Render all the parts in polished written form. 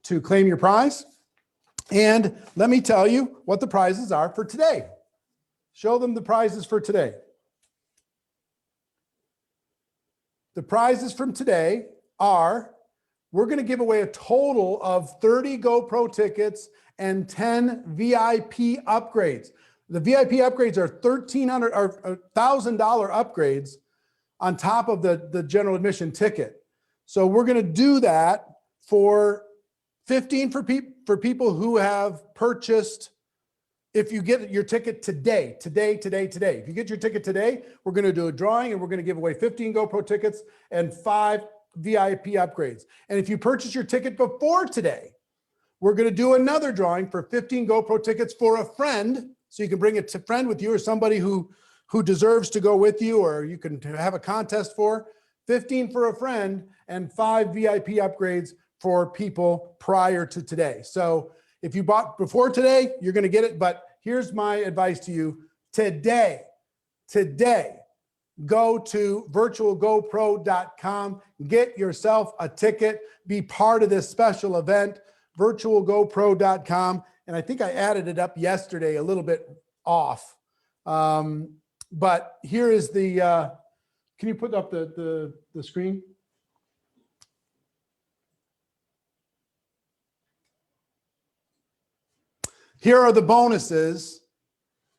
to claim your prize. And let me tell you what the prizes are for today. Show them the prizes for today. The prizes from today are, we're going to give away a total of 30 GoPro tickets and 10 VIP upgrades. The VIP upgrades are $1,300 or $1,000 upgrades on top of the general admission ticket. So we're going to do that for 15 for people who have purchased. If you get your ticket today, if you get your ticket today, we're going to do a drawing and we're going to give away 15 GoPro tickets and 5 VIP upgrades. And if you purchase your ticket before today, we're going to do another drawing for 15 GoPro tickets for a friend. So you can bring a friend with you or somebody who deserves to go with you, or you can have a contest for 15 for a friend and 5 VIP upgrades for people prior to today. So if you bought before today, you're going to get it. But here's my advice to you today, go to virtualgopro.com, get yourself a ticket, be part of this special event, virtualgopro.com. And I think I added it up yesterday a little bit off. But here is the, can you put up the screen? Here are the bonuses.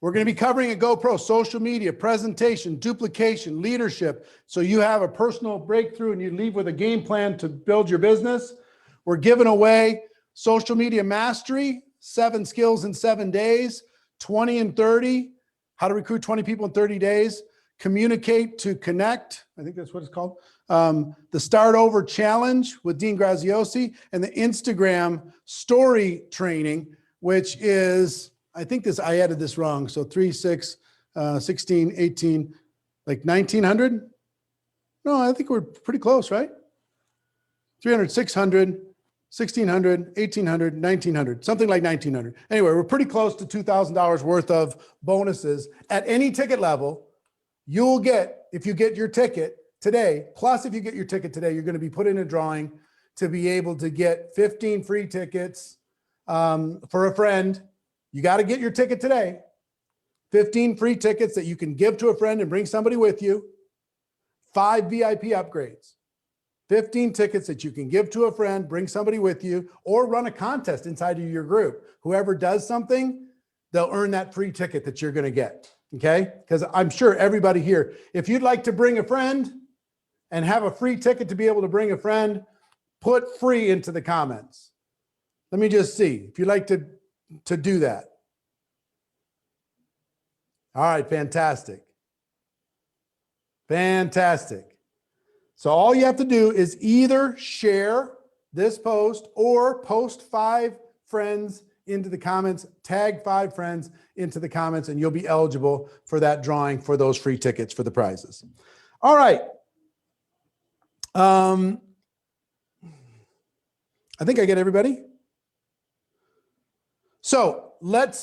We're going to be covering a GoPro, social media, presentation, duplication, leadership. So you have a personal breakthrough and you leave with a game plan to build your business. We're giving away social media mastery, 7 skills in 7 days, 20 in 30, how to recruit 20 people in 30 days, communicate to connect. I think that's what it's called. The Start Over Challenge with Dean Graziosi, and the Instagram story training, which is, I think I added this wrong. So 3, 6, 16, 18, like 1900. No, I think we're pretty close, right? 300, 600, 1600, 1800, 1900, something like 1900. Anyway, we're pretty close to $2,000 worth of bonuses at any ticket level. You'll get, if you get your ticket today, plus if you get your ticket today, you're going to be put in a drawing to be able to get 15 free tickets for a friend. You got to get your ticket today. 15 free tickets that you can give to a friend and bring somebody with you. 5 VIP upgrades. 15 tickets that you can give to a friend, bring somebody with you, or run a contest inside of your group. Whoever does something, they'll earn that free ticket that you're going to get. Okay? Because I'm sure everybody here, if you'd like to bring a friend and have a free ticket to be able to bring a friend, put free into the comments. Let me just see if you'd like to do that. All right, fantastic. Fantastic. So all you have to do is either share this post or post 5 friends into the comments, tag 5 friends into the comments, and you'll be eligible for that drawing for those free tickets for the prizes. All right. I think I get everybody. So let's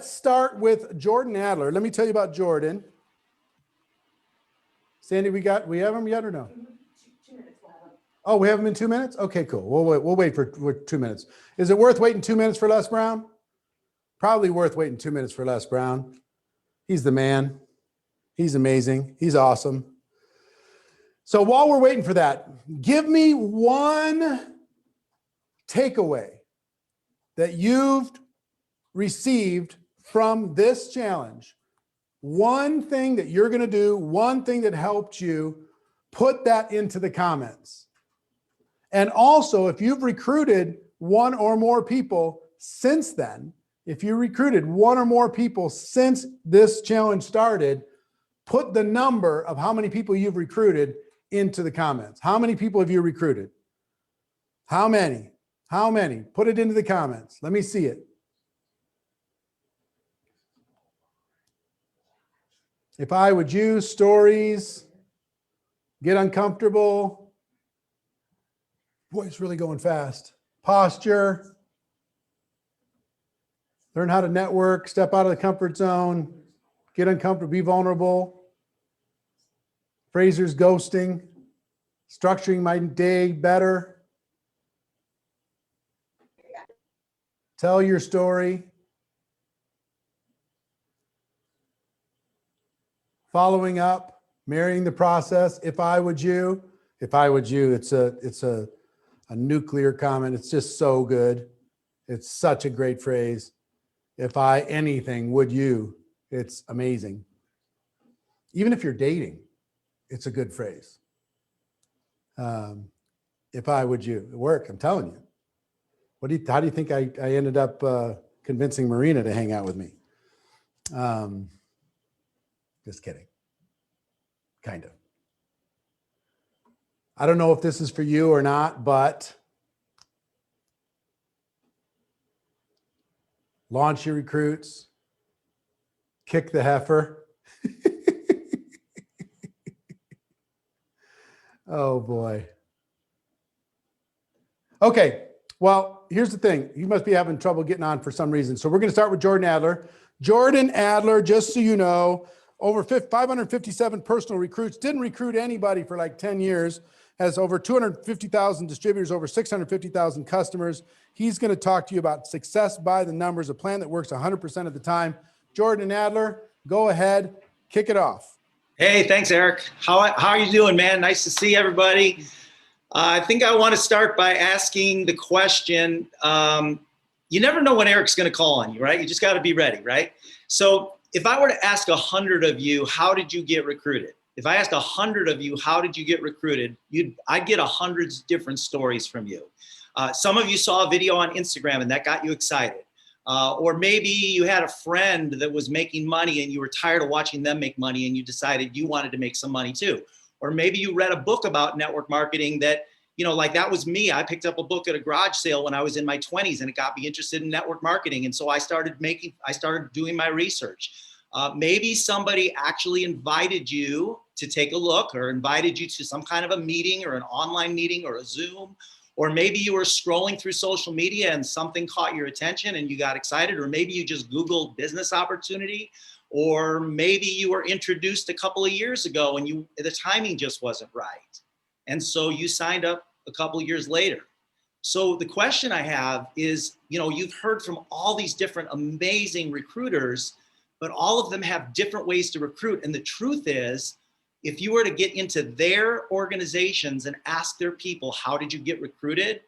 start with Jordan Adler. Let me tell you about Jordan. Sandy, we have him yet or no? 2 minutes. Oh, we have him in 2 minutes? Okay, cool. We'll wait for 2 minutes. Is it worth waiting 2 minutes for Les Brown? Probably worth waiting 2 minutes for Les Brown. He's the man. He's amazing. He's awesome. So while we're waiting for that, give me one takeaway that you've received from this challenge. One thing that you're going to do, one thing that helped you, put that into the comments. And also, if you've recruited 1 or more people since then, if you recruited 1 or more people since this challenge started, put the number of how many people you've recruited into the comments. How many people have you recruited? How many? How many? Put it into the comments. Let me see it. If I would use stories, get uncomfortable. Boy, it's really going fast. Posture. Learn how to network, step out of the comfort zone, get uncomfortable, be vulnerable. Fraser's ghosting. Structuring my day better. Tell your story. Following up, marrying the process. If I would you, it's a nuclear comment. It's just so good. It's such a great phrase. If I anything, would you? It's amazing. Even if you're dating, it's a good phrase. If I would you, it worked. I'm telling you. How do you think I ended up convincing Marina to hang out with me? Just kidding. Kind of. I don't know if this is for you or not, but launch your recruits, kick the heifer. Oh boy. Okay. Well, here's the thing. You must be having trouble getting on for some reason. So we're going to start with Jordan Adler. Jordan Adler, just so you know, over 557 personal recruits, didn't recruit anybody for like 10 years, has over 250,000 distributors, over 650,000 customers. He's going to talk to you about success by the numbers, a plan that works 100% of the time. Jordan Adler, go ahead, kick it off. Hey, thanks, Eric. How are you doing, man? Nice to see everybody. I think I want to start by asking the question, you never know when Eric's going to call on you, right? You just got to be ready, right? So if I were to ask 100 of you, how did you get recruited? If I asked 100 of you, how did you get recruited? I'd get 100 different stories from you. Some of you saw a video on Instagram and that got you excited. Or maybe you had a friend that was making money and you were tired of watching them make money and you decided you wanted to make some money too. Or maybe you read a book about network marketing that, you know, like that was me. I picked up a book at a garage sale when I was in my 20s and it got me interested in network marketing. And so I started doing my research. Maybe somebody actually invited you to take a look or invited you to some kind of a meeting or an online meeting or a Zoom. Or maybe you were scrolling through social media and something caught your attention and you got excited. Or maybe you just Googled business opportunity. Or maybe you were introduced a couple of years ago and the timing just wasn't right. And so you signed up a couple of years later. So the question I have is, you know, you've heard from all these different amazing recruiters, but all of them have different ways to recruit. And the truth is, if you were to get into their organizations and ask their people, how did you get recruited?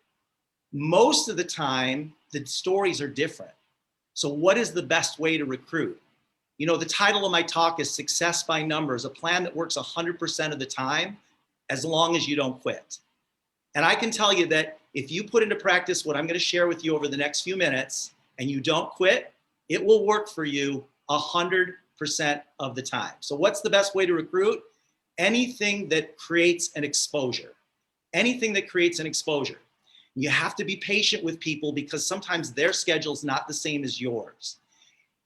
Most of the time, the stories are different. So what is the best way to recruit? You know, the title of my talk is Success by Numbers, a plan that works 100% of the time, as long as you don't quit. And I can tell you that if you put into practice what I'm going to share with you over the next few minutes and you don't quit, it will work for you 100% of the time. So what's the best way to recruit? Anything that creates an exposure. Anything that creates an exposure. You have to be patient with people because sometimes their schedule is not the same as yours.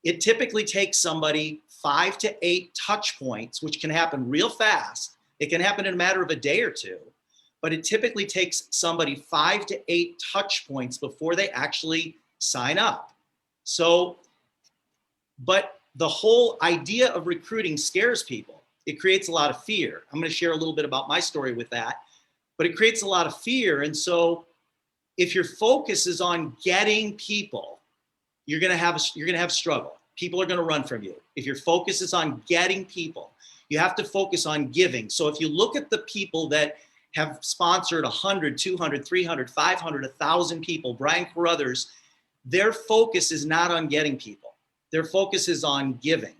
It typically takes somebody 5 to 8 touch points, which can happen real fast. It can happen in a matter of a day or two, but it typically takes somebody 5 to 8 touch points before they actually sign up. So, but the whole idea of recruiting scares people. It creates a lot of fear. I'm going to share a little bit about my story with that, but it creates a lot of fear. And so if your focus is on getting people, you're going to have struggle. People are going to run from you. If your focus is on getting people, you have to focus on giving. So if you look at the people that have sponsored 100, 200, 300, 500, 1,000 people, Brian Carruthers, their focus is not on getting people. Their focus is on giving.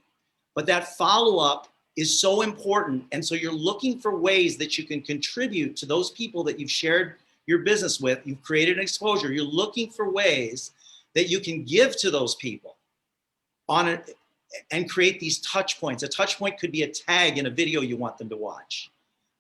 But that follow-up is so important. And so you're looking for ways that you can contribute to those people that you've shared your business with. You've created an exposure. You're looking for ways that you can give to those people on it and create these touch points. A touch point could be a tag in a video you want them to watch.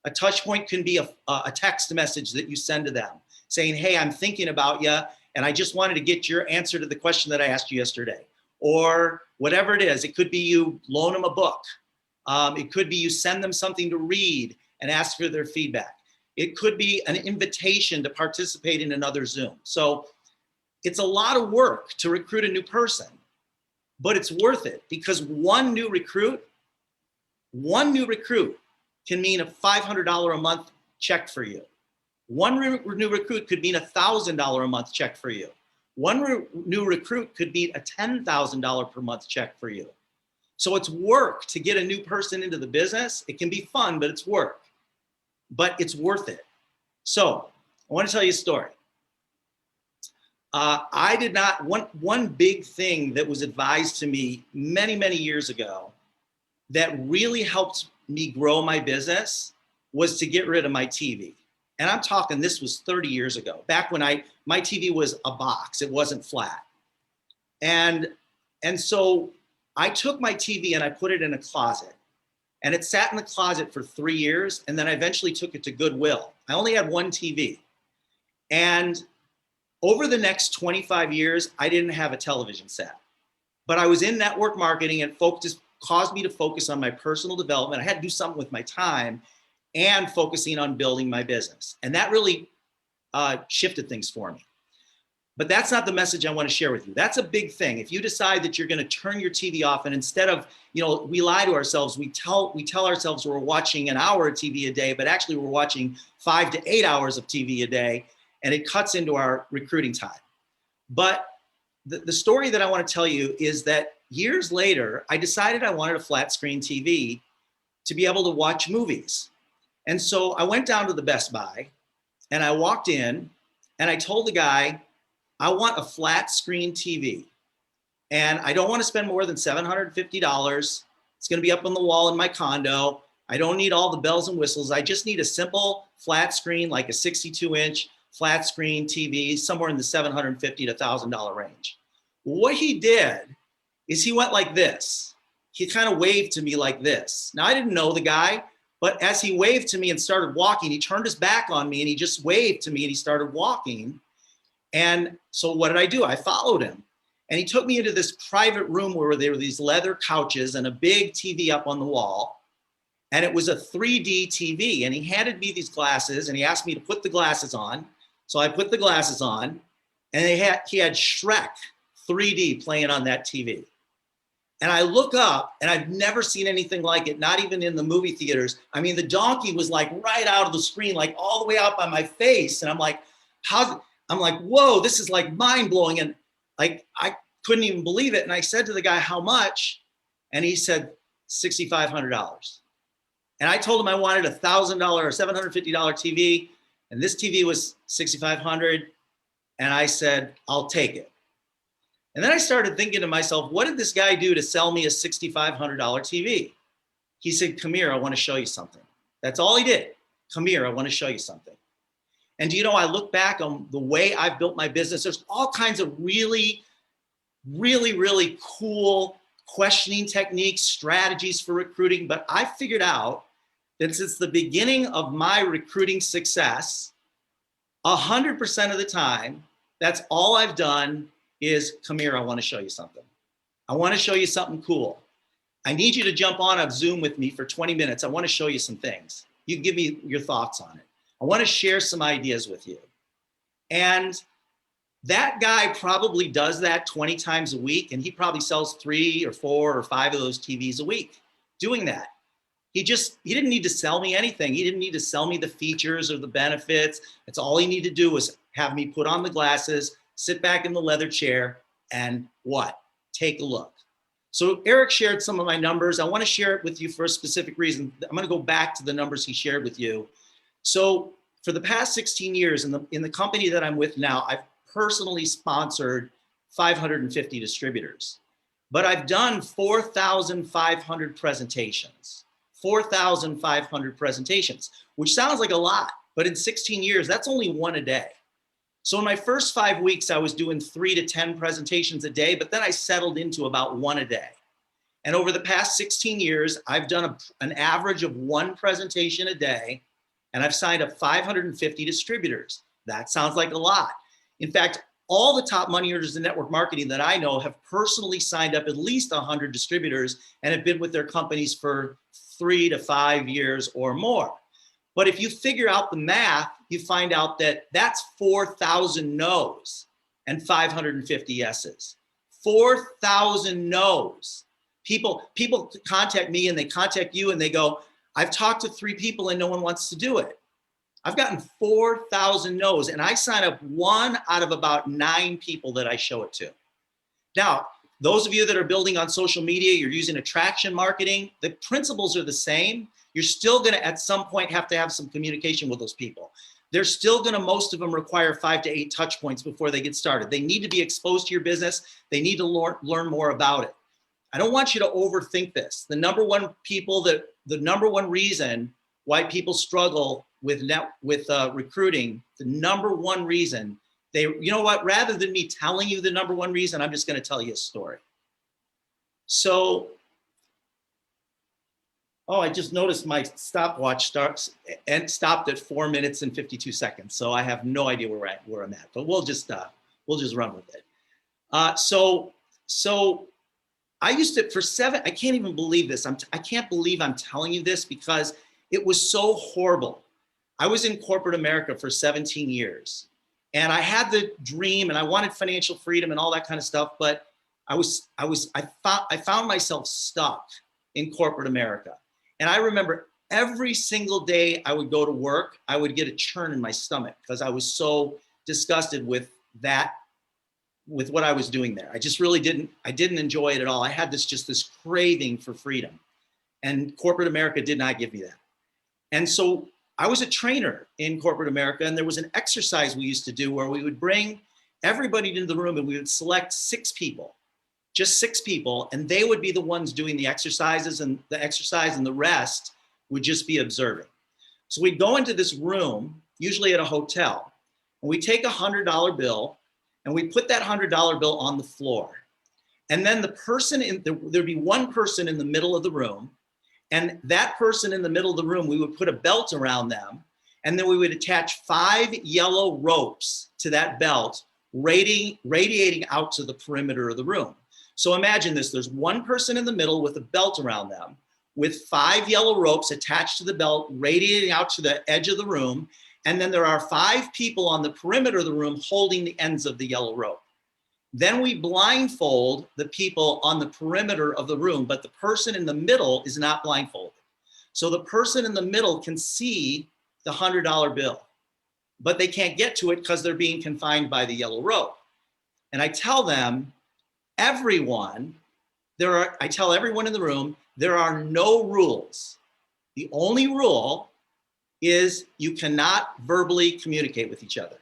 A touch point can be a text message that you send to them saying, hey, I'm thinking about you and I just wanted to get your answer to the question that I asked you yesterday. Or whatever it is. It could be you loan them a book. It could be you send them something to read and ask for their feedback. It could be an invitation to participate in another Zoom. So it's a lot of work to recruit a new person, but it's worth it because one new recruit can mean a $500 a month check for you. One new recruit could mean $1,000 a month check for you. One new recruit could mean a $10,000 per month check for you. So it's work to get a new person into the business. It can be fun, but it's work. But it's worth it. So I want to tell you a story. I did not, one big thing that was advised to me many, many years ago that really helped me grow my business was to get rid of my TV. And I'm talking, this was 30 years ago, back when my TV was a box, it wasn't flat. And so I took my TV and I put it in a closet, and it sat in the closet for 3 years. And then I eventually took it to Goodwill. I only had one TV. And over the next 25 years, I didn't have a television set, but I was in network marketing, and just caused me to focus on my personal development. I had to do something with my time and focusing on building my business. And that really shifted things for me. But that's not the message I want to share with you. That's a big thing. If you decide that you're going to turn your TV off, and instead of, we lie to ourselves, we tell ourselves we're watching an hour of TV a day, but actually we're watching 5 to 8 hours of TV a day, and it cuts into our recruiting time. But the story that I want to tell you is that years later, I decided I wanted a flat screen TV to be able to watch movies. And so I went down to the Best Buy, and I walked in, and I told the guy, I want a flat screen TV, and I don't want to spend more than $750. It's going to be up on the wall in my condo. I don't need all the bells and whistles. I just need a simple flat screen, like a 62-inch flat screen TV, somewhere in the $750 to $1,000 range. What he did is he went like this. He kind of waved to me like this. Now, I didn't know the guy, but as he waved to me and started walking, he turned his back on me and he just waved to me and he started walking. And so what did I do? I followed him, and he took me into this private room where there were these leather couches and a big TV up on the wall. And it was a 3D TV, and he handed me these glasses and he asked me to put the glasses on. So I put the glasses on, and he had Shrek 3D playing on that TV. And I look up, and I've never seen anything like it, not even in the movie theaters. I mean, the donkey was like right out of the screen, like all the way out by my face. And I'm like, whoa, this is like mind blowing. And like, I couldn't even believe it. And I said to the guy, how much? And he said, $6,500. And I told him I wanted a $1,000 or $750 TV. And this TV was $6,500. And I said, I'll take it. And then I started thinking to myself, what did this guy do to sell me a $6,500 TV? He said, come here, I want to show you something. That's all he did. Come here, I want to show you something. And I look back on the way I've built my business. There's all kinds of really, really, really cool questioning techniques, strategies for recruiting. But I figured out that since the beginning of my recruiting success, 100% of the time, that's all I've done is, come here, I want to show you something. I want to show you something cool. I need you to jump on a Zoom with me for 20 minutes. I want to show you some things. You can give me your thoughts on it. I want to share some ideas with you. And that guy probably does that 20 times a week, and he probably sells 3 or 4 or 5 of those TVs a week doing that. He didn't need to sell me anything. He didn't need to sell me the features or the benefits. That's all he needed to do was have me put on the glasses, sit back in the leather chair, and what? Take a look. So Eric shared some of my numbers. I want to share it with you for a specific reason. I'm going to go back to the numbers he shared with you. So for the past 16 years in the company that I'm with now, I've personally sponsored 550 distributors, but I've done 4,500 presentations. 4,500 presentations, which sounds like a lot, but in 16 years, that's only one a day. So in my first 5 weeks, I was doing 3 to 10 presentations a day, but then I settled into about 1 a day. And over the past 16 years, I've done an average of 1 presentation a day, and I've signed up 550 distributors. That sounds like a lot. In fact, all the top money earners in network marketing that I know have personally signed up at least 100 distributors and have been with their companies for 3 to 5 years or more. But if you figure out the math, you find out that that's 4,000 no's and 550 yeses. 4,000 no's. People contact me and they contact you and they go, I've talked to 3 people and no one wants to do it. I've gotten 4,000 no's, and I sign up 1 out of about 9 people that I show it to. Now, those of you that are building on social media, you're using attraction marketing, the principles are the same. You're still going to, at some point, have to have some communication with those people. They're still going to, most of them require 5 to 8 touch points before they get started. They need to be exposed to your business. They need to learn more about it. I don't want you to overthink this. The number one reason why people struggle with recruiting, the number one reason, you know what, rather than me telling you the number one reason, I'm just going to tell you a story. So, oh, I just noticed my stopwatch stopped at 4 minutes and 52 seconds. So I have no idea where I'm at, but we'll just run with it. So I used to, I can't even believe this. I can't believe I'm telling you this because it was so horrible. I was in corporate America for 17 years and I had the dream and I wanted financial freedom and all that kind of stuff, but I found myself stuck in corporate America. And I remember every single day I would go to work, I would get a churn in my stomach because I was so disgusted with what I was doing there. I just really didn't enjoy it at all. I had this craving for freedom, and corporate America did not give me that. And so I was a trainer in corporate America, and there was an exercise we used to do where we would bring everybody into the room and we would select 6 people, just 6 people, and they would be the ones doing the exercises, and the rest would just be observing. So we'd go into this room, usually at a hotel, and we take $100 bill and we put that $100 bill on the floor. And then there'd be one person in the middle of the room, and that person in the middle of the room, we would put a belt around them, and then we would attach 5 yellow ropes to that belt, radiating out to the perimeter of the room. So imagine this, there's one person in the middle with a belt around them, with 5 yellow ropes attached to the belt, radiating out to the edge of the room, and then there are 5 people on the perimeter of the room holding the ends of the yellow rope. Then we blindfold the people on the perimeter of the room, but the person in the middle is not blindfolded. So the person in the middle can see the $100 bill, but they can't get to it because they're being confined by the yellow rope. And I tell them, I tell everyone in the room, there are no rules. The only rule is you cannot verbally communicate with each other.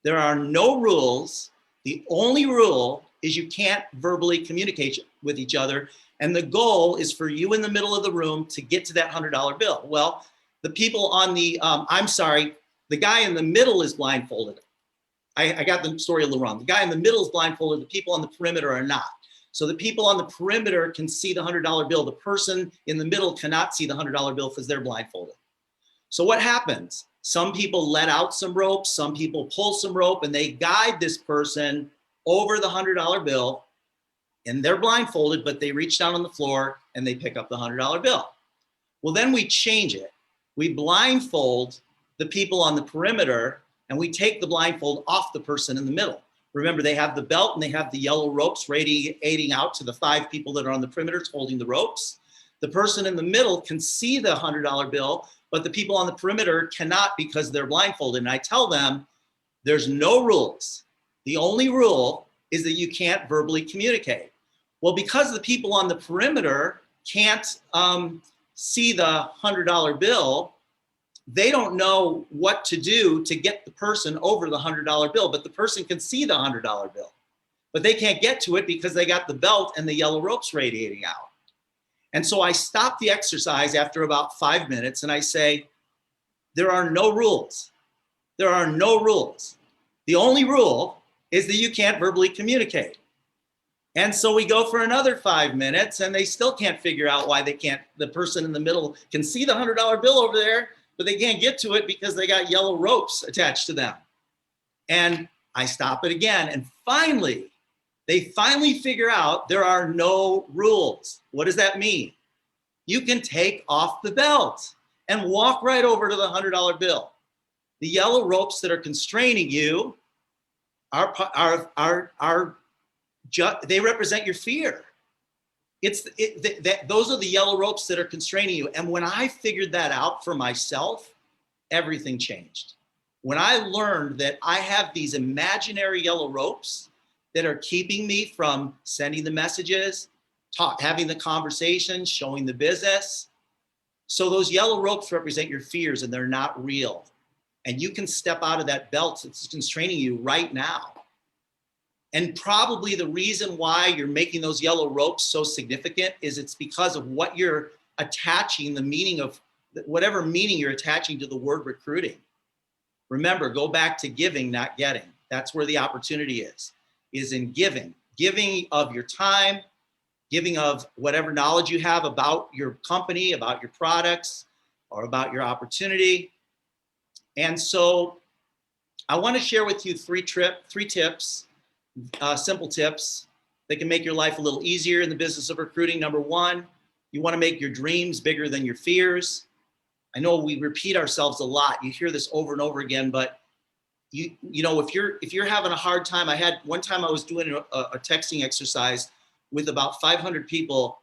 There are no rules. The only rule is you can't verbally communicate with each other. And the goal is for you in the middle of the room to get to that $100 bill. Well, the people on the, the guy in the middle is blindfolded. I got the story a little wrong. The guy in the middle is blindfolded. The people on the perimeter are not. So the people on the perimeter can see the $100 bill. The person in the middle cannot see the $100 bill because they're blindfolded. So what happens? Some people let out some rope, some people pull some rope, and they guide this person over the $100 bill, and they're blindfolded, but they reach down on the floor and they pick up the $100 bill. Well, then we change it. We blindfold the people on the perimeter, and we take the blindfold off the person in the middle. Remember, they have the belt and they have the yellow ropes radiating out to the 5 people that are on the perimeters holding the ropes. The person in the middle can see the $100 bill, but the people on the perimeter cannot because they're blindfolded. And I tell them, there's no rules. The only rule is that you can't verbally communicate. Well, because the people on the perimeter can't see the $100 bill, they don't know what to do to get the person over the $100 bill, but the person can see the $100 bill, but they can't get to it because they got the belt and the yellow ropes radiating out. And so I stop the exercise after about 5 minutes and I say, there are no rules. There are no rules. The only rule is that you can't verbally communicate. And so we go for another 5 minutes and they still can't figure out why the person in the middle can see the $100 bill over there, but they can't get to it because they got yellow ropes attached to them. And I stop it again. And finally, they figure out there are no rules. What does that mean? You can take off the belt and walk right over to the $100 bill. The yellow ropes that are constraining you they represent your fear. Those are the yellow ropes that are constraining you. And when I figured that out for myself, everything changed. When I learned that I have these imaginary yellow ropes that are keeping me from sending the messages, having the conversations, showing the business. So those yellow ropes represent your fears and they're not real. And you can step out of that belt that's constraining you right now. And probably the reason why you're making those yellow ropes so significant is it's because of what you're attaching, the meaning of whatever meaning you're attaching to the word recruiting. Remember, go back to giving, not getting. That's where the opportunity is in giving. Giving of your time, giving of whatever knowledge you have about your company, about your products, or about your opportunity. And so I want to share with you three tips, simple tips that can make your life a little easier in the business of recruiting. Number one, you want to make your dreams bigger than your fears. I know we repeat ourselves a lot. You hear this over and over again, but you know, if you're having a hard time, one time I was doing a texting exercise with about 500 people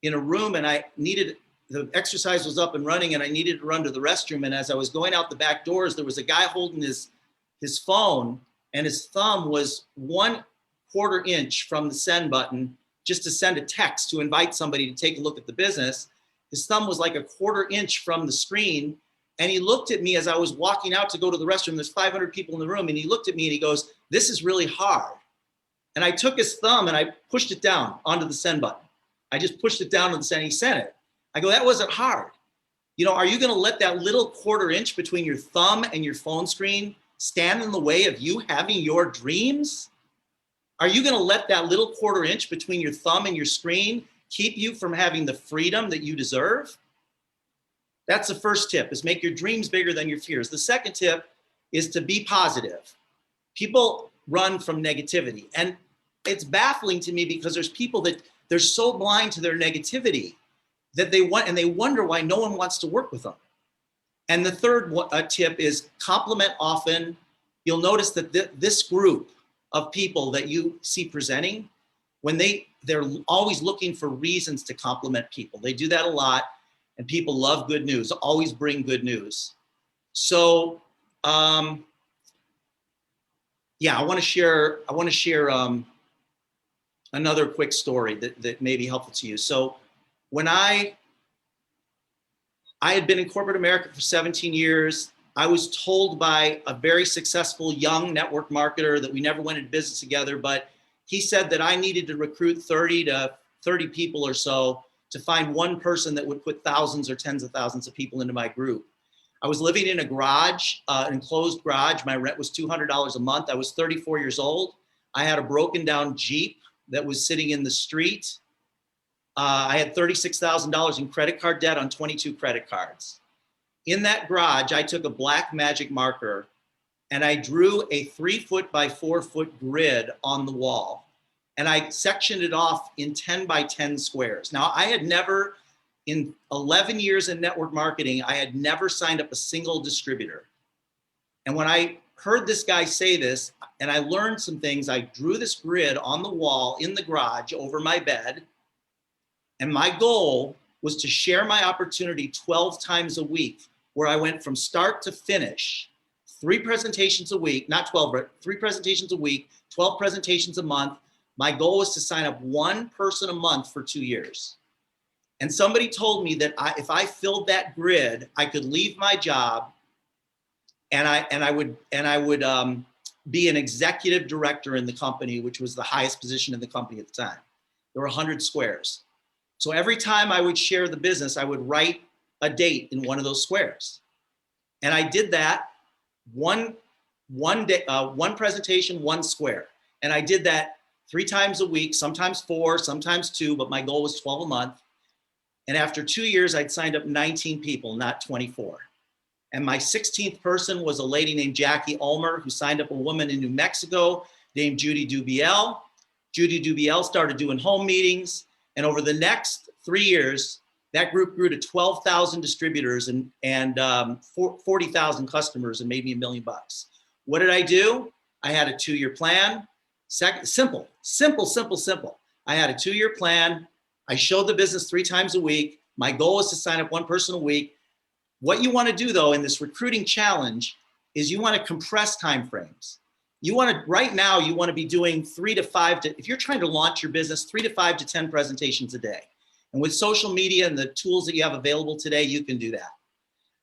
in a room, and the exercise was up and running, and I needed to run to the restroom. And as I was going out the back doors, there was a guy holding his phone, and his thumb was 1/4 inch from the send button just to send a text to invite somebody to take a look at the business. His thumb was like 1/4 inch from the screen. And he looked at me as I was walking out to go to the restroom. There's 500 people in the room. And he looked at me and he goes, "This is really hard." And I took his thumb and I pushed it down onto the send button. I just pushed it down on the send. He sent it. I go, "That wasn't hard." You know, are you going to let that little 1/4 inch between your thumb and your phone screen stand in the way of you having your dreams? Are you going to let that little 1/4 inch between your thumb and your screen keep you from having the freedom that you deserve? That's the first tip, is make your dreams bigger than your fears. The second tip is to be positive. People run from negativity. And it's baffling to me because there's people that they're so blind to their negativity that they wonder why no one wants to work with them. And the third tip is compliment often. You'll notice that this group of people that you see presenting, when they're always looking for reasons to compliment people. They do that a lot, and people love good news, always bring good news. So, yeah, I want to share another quick story that may be helpful to you. So when I had been in corporate America for 17 years. I was told by a very successful young network marketer that we never went into business together, but he said that I needed to recruit 30 to 30 people or so to find one person that would put thousands or tens of thousands of people into my group. I was living in a garage, an enclosed garage. My rent was $200 a month. I was 34 years old. I had a broken down Jeep that was sitting in the street. I had $36,000 in credit card debt on 22 credit cards. In that garage, I took a black magic marker and I drew a 3 foot by 4 foot grid on the wall. And I sectioned it off in 10 by 10 squares. Now, I had never, in 11 years in network marketing, I had never signed up a single distributor. And when I heard this guy say this, and I learned some things, I drew this grid on the wall in the garage over my bed. And my goal was to share my opportunity 12 times a week, where I went from start to finish, 3 presentations a week, not 12, but 3 presentations a week, 12 presentations a month. My goal was to sign up 1 person a month for 2 years. And somebody told me that if I filled that grid, I could leave my job and I would be an executive director in the company, which was the highest position in the company at the time. There were 100 squares. So every time I would share the business, I would write a date in one of those squares. And I did that one day, 1 presentation, 1 square. And I did that 3 times a week, sometimes 4, sometimes 2, but my goal was 12 a month. And after 2 years, I'd signed up 19 people, not 24. And my 16th person was a lady named Jackie Ulmer, who signed up a woman in New Mexico named Judy Dubiel. Judy Dubiel started doing home meetings. And over the next 3 years, that group grew to 12,000 distributors and 40,000 customers and made me $1 million. What did I do? I had a 2-year plan. Simple. I had a 2-year plan. I showed the business 3 times a week. My goal was to sign up 1 person a week. What you want to do though in this recruiting challenge is you want to compress timeframes. You want to, right now, you want to be doing 3 to 5 to, if you're trying to launch your business, 3 to 5 to 10 presentations a day. And with social media and the tools that you have available today, you can do that.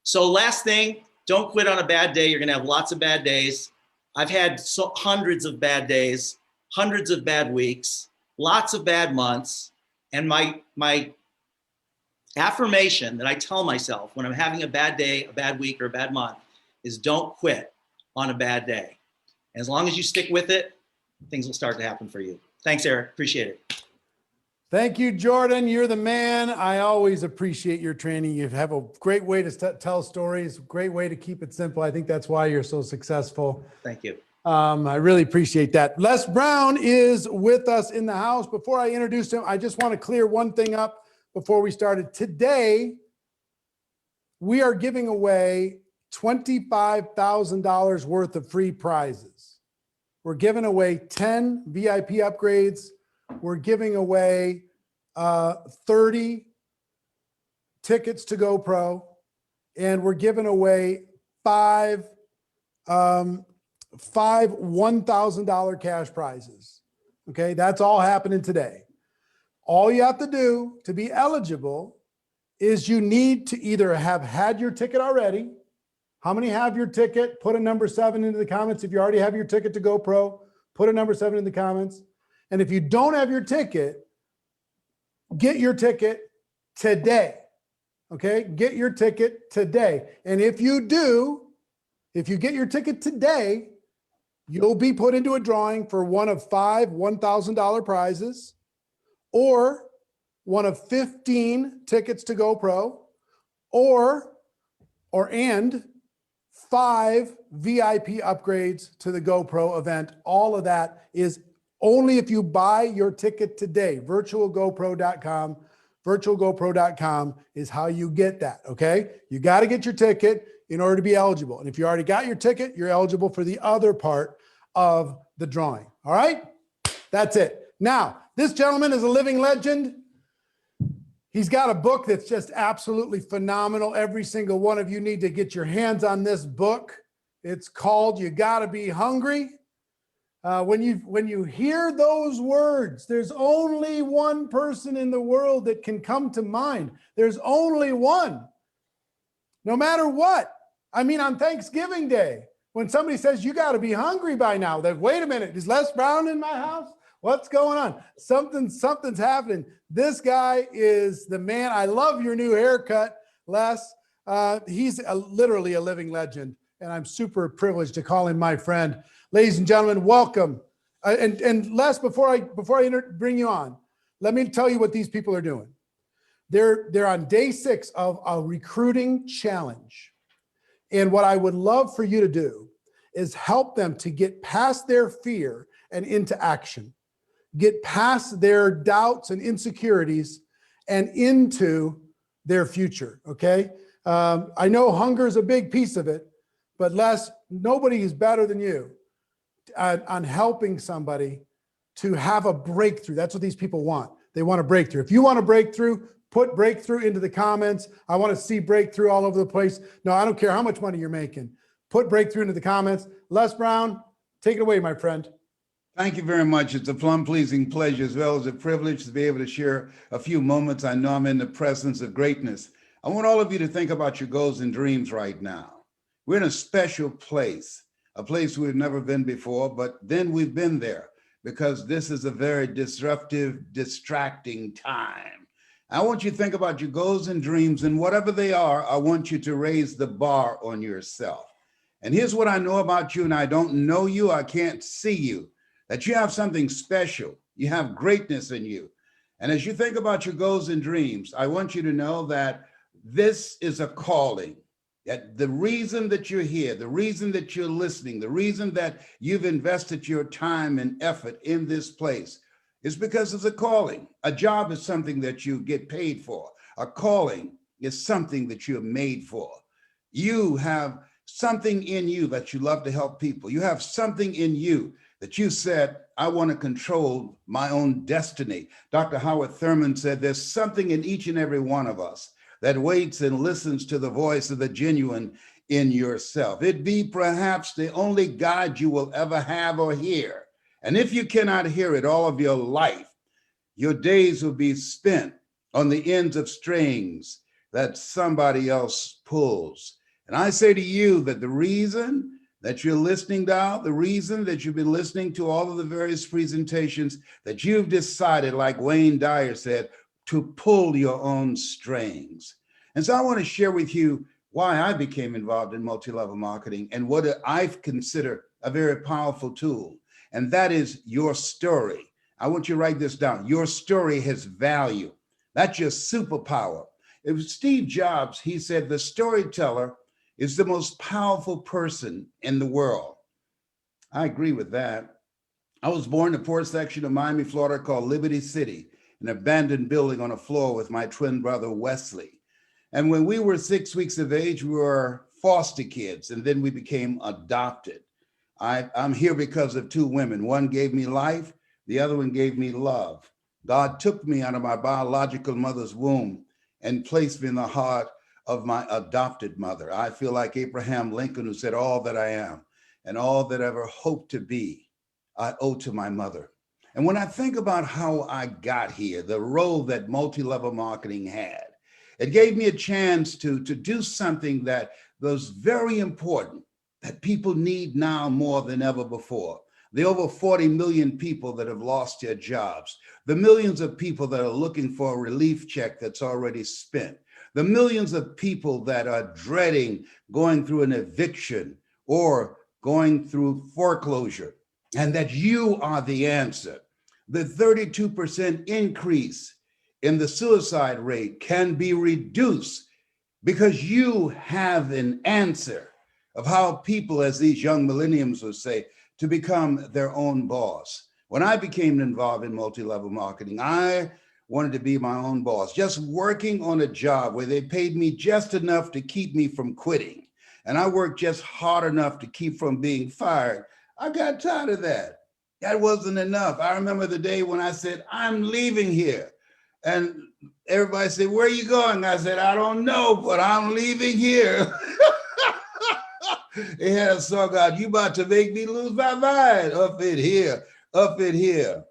So last thing, don't quit on a bad day. You're going to have lots of bad days. I've had hundreds of bad days, hundreds of bad weeks, lots of bad months. And my affirmation that I tell myself when I'm having a bad day, a bad week, or a bad month is don't quit on a bad day. And as long as you stick with it, things will start to happen for you. Thanks, Eric. Appreciate it. Thank you, Jordan. You're the man. I always appreciate your training. You have a great way to tell stories, great way to keep it simple. I think that's why you're so successful. Thank you. I really appreciate that. Les Brown is with us in the house. Before I introduce him, I just want to clear one thing up before we started. Today, we are giving away $25,000 worth of free prizes. We're giving away 10 VIP upgrades. We're giving away 30 tickets to GoPro, and we're giving away five $1,000 cash prizes. Okay, that's all happening today. All you have to do to be eligible is you need to either have had your ticket already. How many have your ticket? Put a number 7 into the comments. If you already have your ticket to GoPro, put a number 7 in the comments. And if you don't have your ticket, get your ticket today. Okay, get your ticket today. And if you do, if you get your ticket today, you'll be put into a drawing for one of 5 $1,000 prizes, or one of 15 tickets to GoPro, and 5 VIP upgrades to the GoPro event. All of that is only if you buy your ticket today. virtualgopro.com. virtualgopro.com is how you get that, okay? You got to get your ticket in order to be eligible. And if you already got your ticket, you're eligible for the other part of the drawing, all right? That's it. Now, this gentleman is a living legend. He's got a book that's just absolutely phenomenal. Every single one of you need to get your hands on this book. It's called You Gotta Be Hungry. When you hear those words, there's only one person in the world that can come to mind. There's only one. No matter what. I mean, on Thanksgiving Day, when somebody says, you got to be hungry by now, that wait a minute, is Les Brown in my house? What's going on? Something's happening. This guy is the man. I love your new haircut, Les. He's literally a living legend, and I'm super privileged to call him my friend. Ladies and gentlemen, welcome. And Les, before I bring you on, let me tell you what these people are doing. They're on day 6 of a recruiting challenge. And what I would love for you to do is help them to get past their fear and into action. Get past their doubts and insecurities and into their future, okay? I know hunger is a big piece of it, but Les, nobody is better than you on helping somebody to have a breakthrough. That's what these people want. They want a breakthrough. If you want a breakthrough, put breakthrough into the comments. I want to see breakthrough all over the place. No, I don't care how much money you're making. Put breakthrough into the comments. Les Brown, take it away, my friend. Thank you very much. It's a plum-pleasing pleasure as well as a privilege to be able to share a few moments. I know I'm in the presence of greatness. I want all of you to think about your goals and dreams right now. We're in a special place, a place we've never been before, but then we've been there because this is a very disruptive, distracting time. I want you to think about your goals and dreams, and whatever they are, I want you to raise the bar on yourself. And here's what I know about you, and I don't know you, I can't see you, that you have something special. You have greatness in you. And as you think about your goals and dreams, I want you to know that this is a calling. That the reason that you're here, the reason that you're listening, the reason that you've invested your time and effort in this place is because of the calling. A job is something that you get paid for. A calling is something that you're made for. You have something in you that you love to help people. You have something in you that you said, I want to control my own destiny. Dr. Howard Thurman said there's something in each and every one of us that waits and listens to the voice of the genuine in yourself. It be perhaps the only God you will ever have or hear. And if you cannot hear it all of your life, your days will be spent on the ends of strings that somebody else pulls. And I say to you that the reason that you're listening now, the reason that you've been listening to all of the various presentations, that you've decided, like Wayne Dyer said, to pull your own strings. And so I want to share with you why I became involved in multi-level marketing and what I consider a very powerful tool. And that is your story. I want you to write this down. Your story has value. That's your superpower. It was Steve Jobs. He said, the storyteller is the most powerful person in the world. I agree with that. I was born in the poor section of Miami, Florida, called Liberty City, an abandoned building on a floor with my twin brother, Wesley. And when we were 6 weeks of age, we were foster kids, and then we became adopted. I'm here because of two women. One gave me life, the other one gave me love. God took me out of my biological mother's womb and placed me in the heart of my adopted mother. I feel like Abraham Lincoln, who said, all that I am and all that I ever hope to be, I owe to my mother. And when I think about how I got here, the role that multi-level marketing had, it gave me a chance to do something that was very important, that people need now more than ever before. The over 40 million people that have lost their jobs, the millions of people that are looking for a relief check that's already spent, the millions of people that are dreading going through an eviction or going through foreclosure, and that you are the answer. The 32% increase in the suicide rate can be reduced because you have an answer of how people, as these young millennials would say, to become their own boss. When I became involved in multi-level marketing, I wanted to be my own boss, just working on a job where they paid me just enough to keep me from quitting. And I worked just hard enough to keep from being fired. I got tired of that. That wasn't enough. I remember the day when I said, I'm leaving here. And everybody said, where are you going? I said, I don't know, but I'm leaving here. They had a song out, you about to make me lose my mind. Up in here, up in here.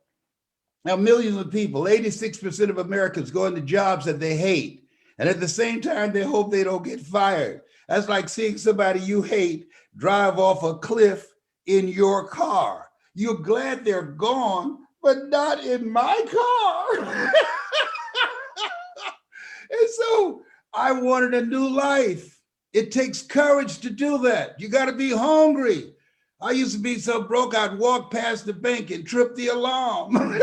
Now, millions of people, 86% of Americans go into jobs that they hate. And at the same time, they hope they don't get fired. That's like seeing somebody you hate drive off a cliff in your car. You're glad they're gone, but not in my car. And so I wanted a new life. It takes courage to do that. You got to be hungry. I used to be so broke, I'd walk past the bank and trip the alarm.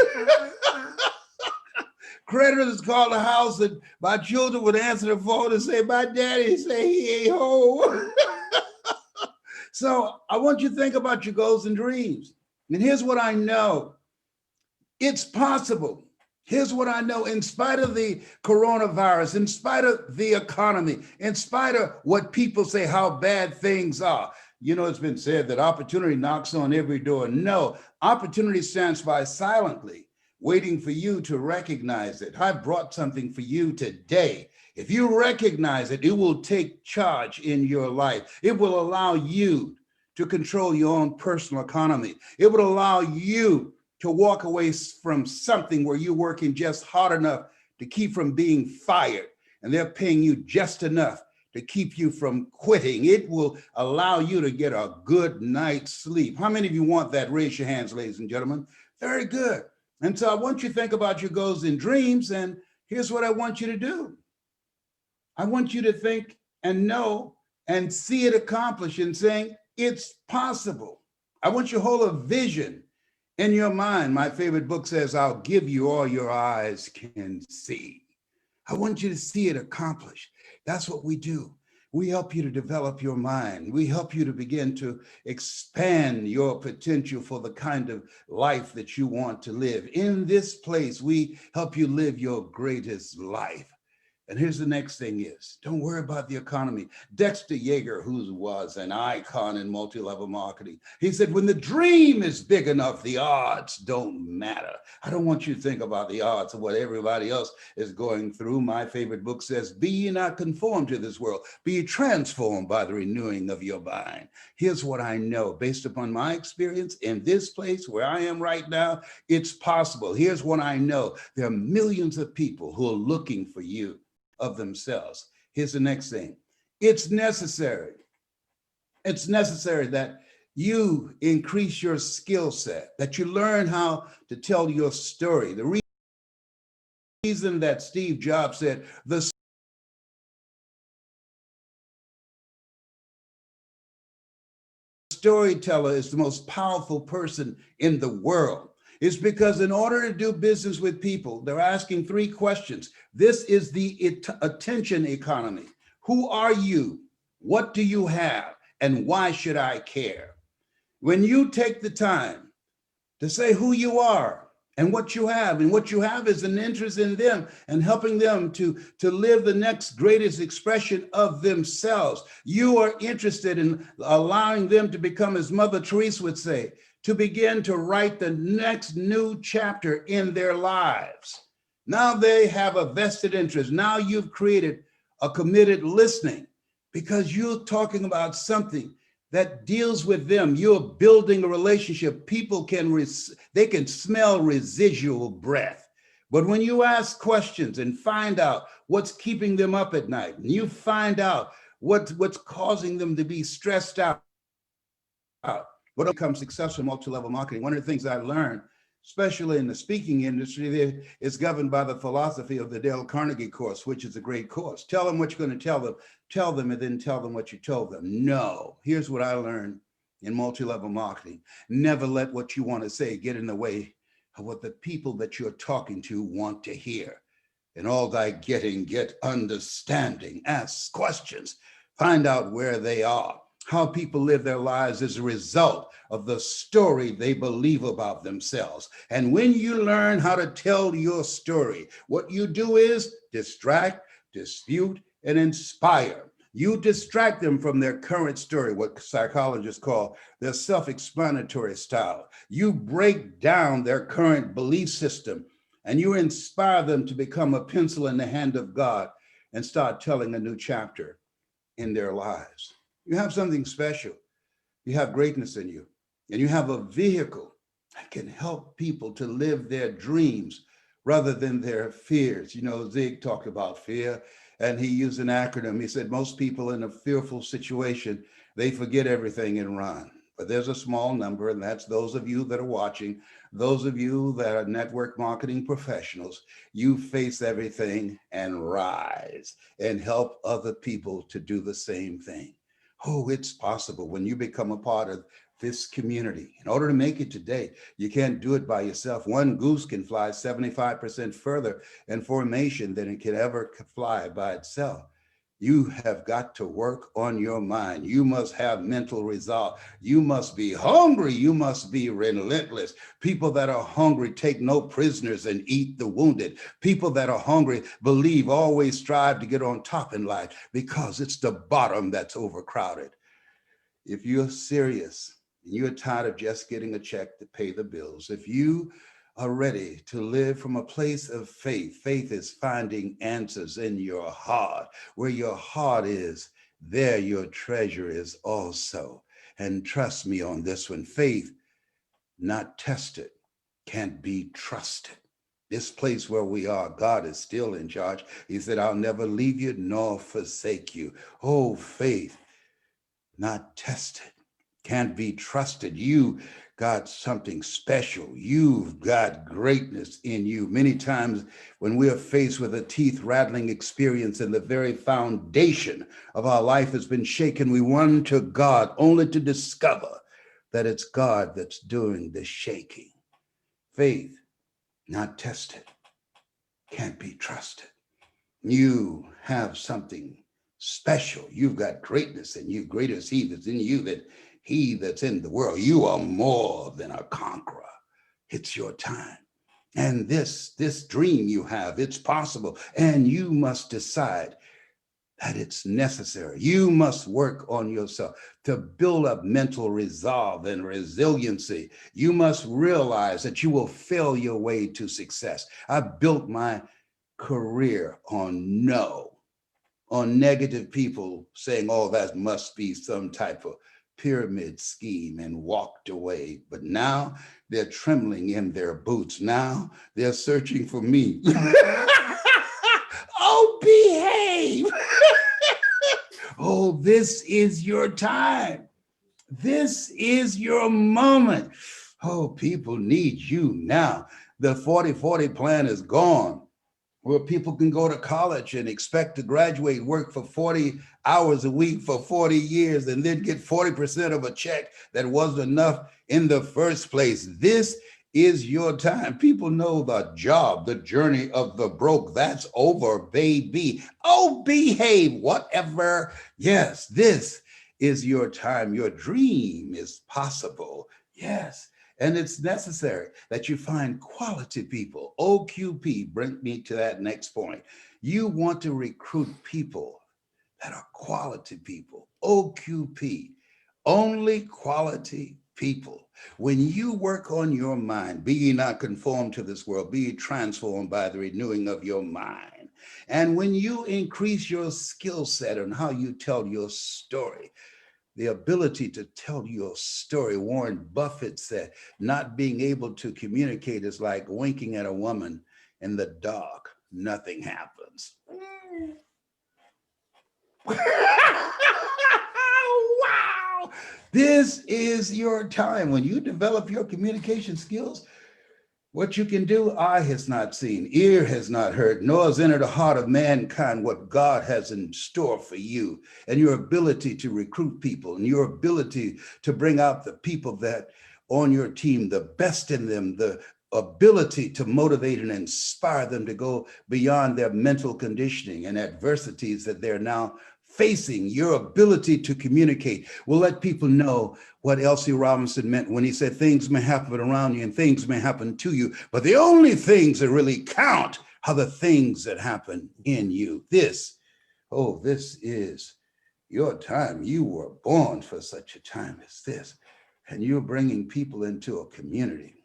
Creditors called the house and my children would answer the phone and say, my daddy say he ain't home. So I want you to think about your goals and dreams. And here's what I know. It's possible. Here's what I know, in spite of the coronavirus, in spite of the economy, in spite of what people say, how bad things are. You know, it's been said that opportunity knocks on every door. No, opportunity stands by silently, waiting for you to recognize it. I brought something for you today. If you recognize it, it will take charge in your life. It will allow you to control your own personal economy. It would allow you to walk away from something where you're working just hard enough to keep from being fired, and they're paying you just enough to keep you from quitting. It will allow you to get a good night's sleep. How many of you want that? Raise your hands, ladies and gentlemen. Very good. And so I want you to think about your goals and dreams, and here's what I want you to do. I want you to think and know and see it accomplished and saying, it's possible. I want you to hold a vision in your mind. My favorite book says, I'll give you all your eyes can see. I want you to see it accomplished. That's what we do. We help you to develop your mind. We help you to begin to expand your potential for the kind of life that you want to live. In this place, we help you live your greatest life. And here's the next thing is, don't worry about the economy. Dexter Yeager, who was an icon in multi-level marketing, he said, when the dream is big enough, the odds don't matter. I don't want you to think about the odds of what everybody else is going through. My favorite book says, be ye not conformed to this world, be ye transformed by the renewing of your mind. Here's what I know based upon my experience in this place where I am right now, it's possible. Here's what I know. There are millions of people who are looking for you of themselves. Here's the next thing. It's necessary. It's necessary that you increase your skill set, that you learn how to tell your story. The reason that Steve Jobs said the storyteller is the most powerful person in the world is because in order to do business with people, they're asking three questions. This is the attention economy. Who are you? What do you have? And why should I care? When you take the time to say who you are and what you have, and what you have is an interest in them and helping them to live the next greatest expression of themselves. You are interested in allowing them to become, as Mother Teresa would say, to begin to write the next new chapter in their lives. Now they have a vested interest. Now you've created a committed listening because you're talking about something that deals with them. You're building a relationship. People they can smell residual breath. But when you ask questions and find out what's keeping them up at night, and you find out what's causing them to be stressed out, what becomes successful in multi-level marketing, one of the things I learned, especially in the speaking industry, is governed by the philosophy of the Dale Carnegie course, which is a great course. Tell them what you're going to tell them, and then tell them what you told them. No, here's what I learned in multi-level marketing. Never let what you want to say get in the way of what the people that you're talking to want to hear. In all thy getting, get understanding. Ask questions. Find out where they are. How people live their lives is a result of the story they believe about themselves. And when you learn how to tell your story, what you do is distract, dispute, and inspire. You distract them from their current story, what psychologists call their self-explanatory style. You break down their current belief system, and you inspire them to become a pencil in the hand of God and start telling a new chapter in their lives. You have something special. You have greatness in you, and you have a vehicle that can help people to live their dreams rather than their fears. You know, Zig talked about fear, and he used an acronym. He said, most people in a fearful situation, they forget everything and run. But there's a small number, and that's those of you that are watching, those of you that are network marketing professionals. You face everything and rise and help other people to do the same thing. Oh, it's possible when you become a part of this community. In order to make it today, you can't do it by yourself. One goose can fly 75% further in formation than it can ever fly by itself. You have got to work on your mind. You must have mental resolve. You must be hungry. You must be relentless. People that are hungry take no prisoners and eat the wounded. People that are hungry believe, always strive to get on top in life because it's the bottom that's overcrowded. If you're serious and you're tired of just getting a check to pay the bills, if you are ready to live from a place of faith. Faith is finding answers in your heart. Where your heart is, there your treasure is also. And trust me on this one, faith not tested can't be trusted. This place where we are, God is still in charge. He said, I'll never leave you nor forsake you. Oh, faith not tested can't be trusted. You got something special. You've got greatness in you. Many times when we are faced with a teeth rattling experience and the very foundation of our life has been shaken, we run to God only to discover that it's God that's doing the shaking. Faith not tested can't be trusted. You have something special. You've got greatness in you. Greater is he that's in you than he that's in the world. You are more than a conqueror. It's your time. And this dream you have, it's possible. And you must decide that it's necessary. You must work on yourself to build up mental resolve and resiliency. You must realize that you will fail your way to success. I built my career on no, on negative people saying, oh, that must be some type of pyramid scheme, and walked away. But now they're trembling in their boots. Now they're searching for me. Oh, behave. Oh, this is your time. This is your moment. Oh, people need you now. The 40-40 plan is gone, where people can go to college and expect to graduate, work for 40 hours a week for 40 years, and then get 40% of a check that wasn't enough in the first place. This is your time. People know the job, the journey of the broke. That's over, baby. Oh, behave, whatever. Yes, this is your time. Your dream is possible. Yes. And it's necessary that you find quality people. OQP, bring me to that next point. You want to recruit people that are quality people. OQP, only quality people. When you work on your mind, be ye not conformed to this world, be ye transformed by the renewing of your mind. And when you increase your skill set on how you tell your story, the ability to tell your story. Warren Buffett said, not being able to communicate is like winking at a woman in the dark. Nothing happens. Wow. This is your time. When you develop your communication skills, what you can do, eye has not seen, ear has not heard, nor has entered the heart of mankind what God has in store for you, and your ability to recruit people, and your ability to bring out the people that on your team, the best in them, the ability to motivate and inspire them to go beyond their mental conditioning and adversities that they're now facing. Your ability to communicate will let people know what L.C. Robinson meant when he said things may happen around you and things may happen to you, but the only things that really count are the things that happen in you. This is your time. You were born for such a time as this. And you're bringing people into a community.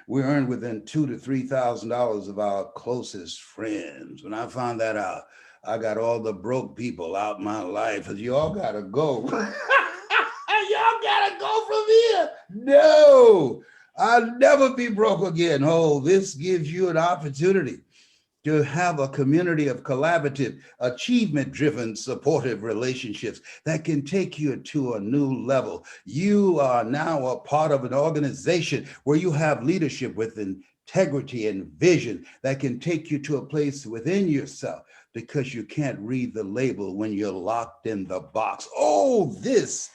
We earn within $2,000 to $3,000 of our closest friends. When I found that out, I got all the broke people out my life, and you all gotta go. Y'all gotta go from here. No, I'll never be broke again. Oh, this gives you an opportunity to have a community of collaborative, achievement-driven, supportive relationships that can take you to a new level. You are now a part of an organization where you have leadership with integrity and vision that can take you to a place within yourself, because you can't read the label when you're locked in the box. Oh, this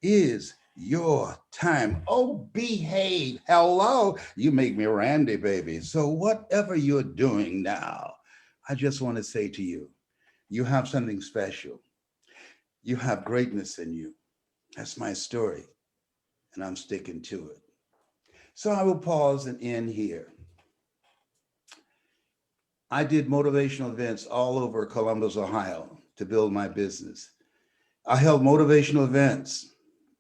is your time. Oh, behave. Hello. You make me Randy, baby. So whatever you're doing now, I just want to say to you, you have something special. You have greatness in you. That's my story, and I'm sticking to it. So I will pause and end here. I did motivational events all over Columbus, Ohio to build my business. I held motivational events,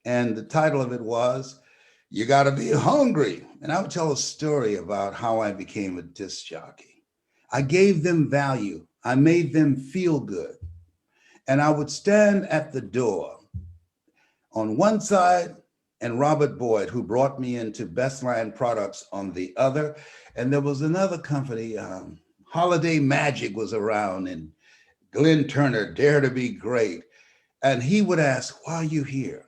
and the title of it was, You Gotta Be Hungry. And I would tell a story about how I became a disc jockey. I gave them value. I made them feel good. And I would stand at the door on one side and Robert Boyd, who brought me into Bestline Products, on the other. And there was another company, Holiday Magic was around, and Glenn Turner, Dare to Be Great. And he would ask, why are you here?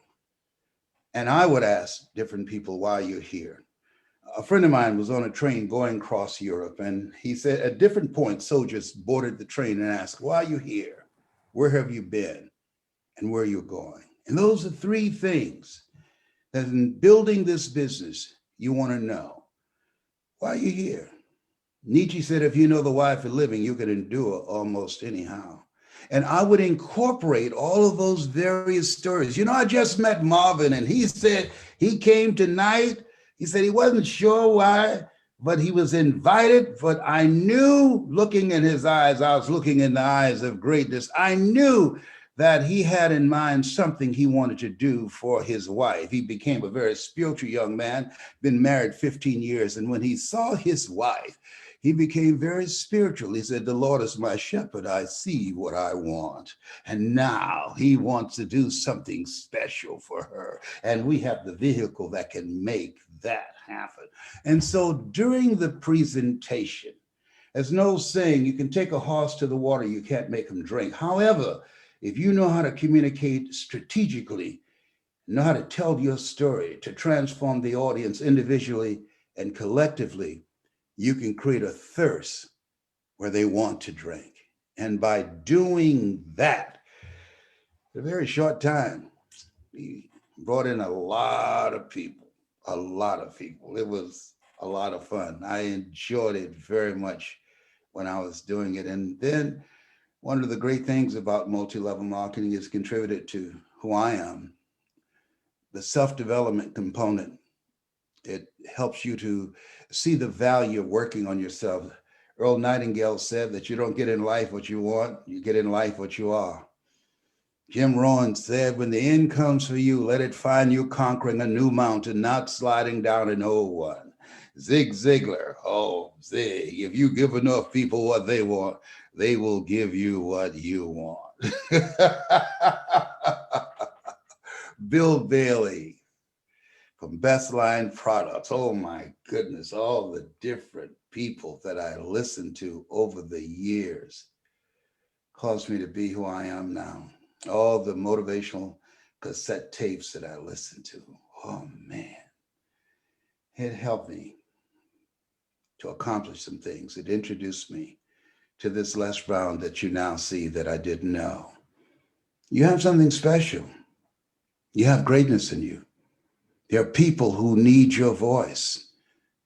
And I would ask different people, why are you here? A friend of mine was on a train going across Europe, and he said at different points, soldiers boarded the train and asked, why are you here? Where have you been? And where are you going? And those are three things that in building this business, you want to know. Why are you here? Nietzsche said, if you know the why for living, you can endure almost anyhow. And I would incorporate all of those various stories. You know, I just met Marvin, and he said he came tonight. He said he wasn't sure why but he was invited. But I knew, looking in his eyes, I was looking in the eyes of greatness. I knew that he had in mind something he wanted to do for his wife. He became a very spiritual young man, been married 15 years. And when he saw his wife, he became very spiritual. He said, "The Lord is my shepherd. I see what I want." And now he wants to do something special for her. And we have the vehicle that can make that happen. And so during the presentation, there's no saying you can take a horse to the water, you can't make him drink. However, if you know how to communicate strategically, know how to tell your story to transform the audience individually and collectively, you can create a thirst where they want to drink. And by doing that, in a very short time, we brought in a lot of people, a lot of people. It was a lot of fun. I enjoyed it very much when I was doing it. And then one of the great things about multi-level marketing is contributed to who I am, the self-development component. It helps you to see the value of working on yourself. Earl Nightingale said that you don't get in life what you want, you get in life what you are. Jim Rohn said, when the end comes for you, let it find you conquering a new mountain, not sliding down an old one. Zig Ziglar, oh, Zig, if you give enough people what they want, they will give you what you want. Bill Bailey from Best Line Products. Oh my goodness, all the different people that I listened to over the years caused me to be who I am now. All the motivational cassette tapes that I listened to. Oh man, it helped me to accomplish some things. It introduced me to this Les Brown that you now see that I didn't know. You have something special. You have greatness in you. There are people who need your voice.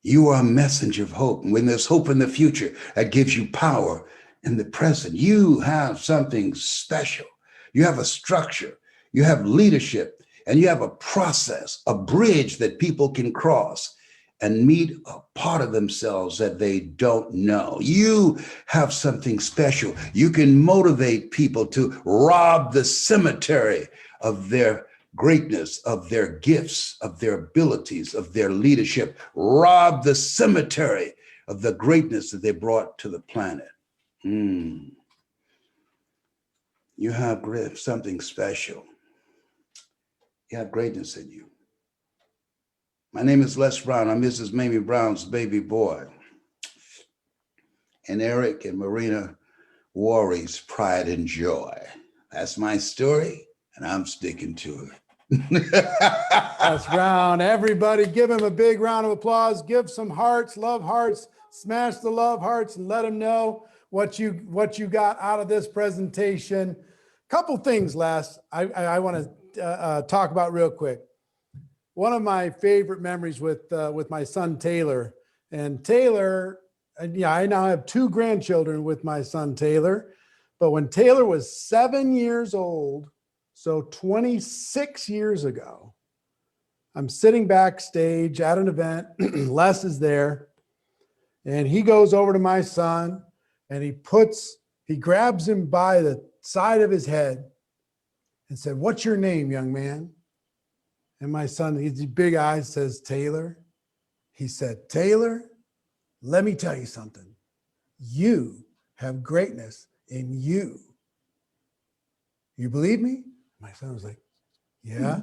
You are a messenger of hope. And when there's hope in the future, that gives you power in the present. You have something special. You have a structure. You have leadership. And you have a process, a bridge that people can cross and meet a part of themselves that they don't know. You have something special. You can motivate people to rob the cemetery of their greatness, of their gifts, of their abilities, of their leadership. Rob the cemetery of the greatness that they brought to the planet. You have something special. You have greatness in you. My name is Les Brown. I'm Mrs. Mamie Brown's baby boy. And Eric and Marina Worry's pride and joy. That's my story, and I'm sticking to it. Les Brown, everybody give him a big round of applause. Give some hearts, love hearts, smash the love hearts, and let him know what you got out of this presentation. Couple things, Les, I want to talk about real quick. One of my favorite memories with my son, Taylor. And Taylor, yeah, I now have 2 grandchildren with my son, Taylor. But when Taylor was 7 years old, so 26 years ago, I'm sitting backstage at an event. Les is there. And he goes over to my son and he grabs him by the side of his head and said, "What's your name, young man?" And my son, his big eyes, says, "Taylor." He said, "Taylor, let me tell you something. You have greatness in you. You believe me?" My son was like, "Yeah,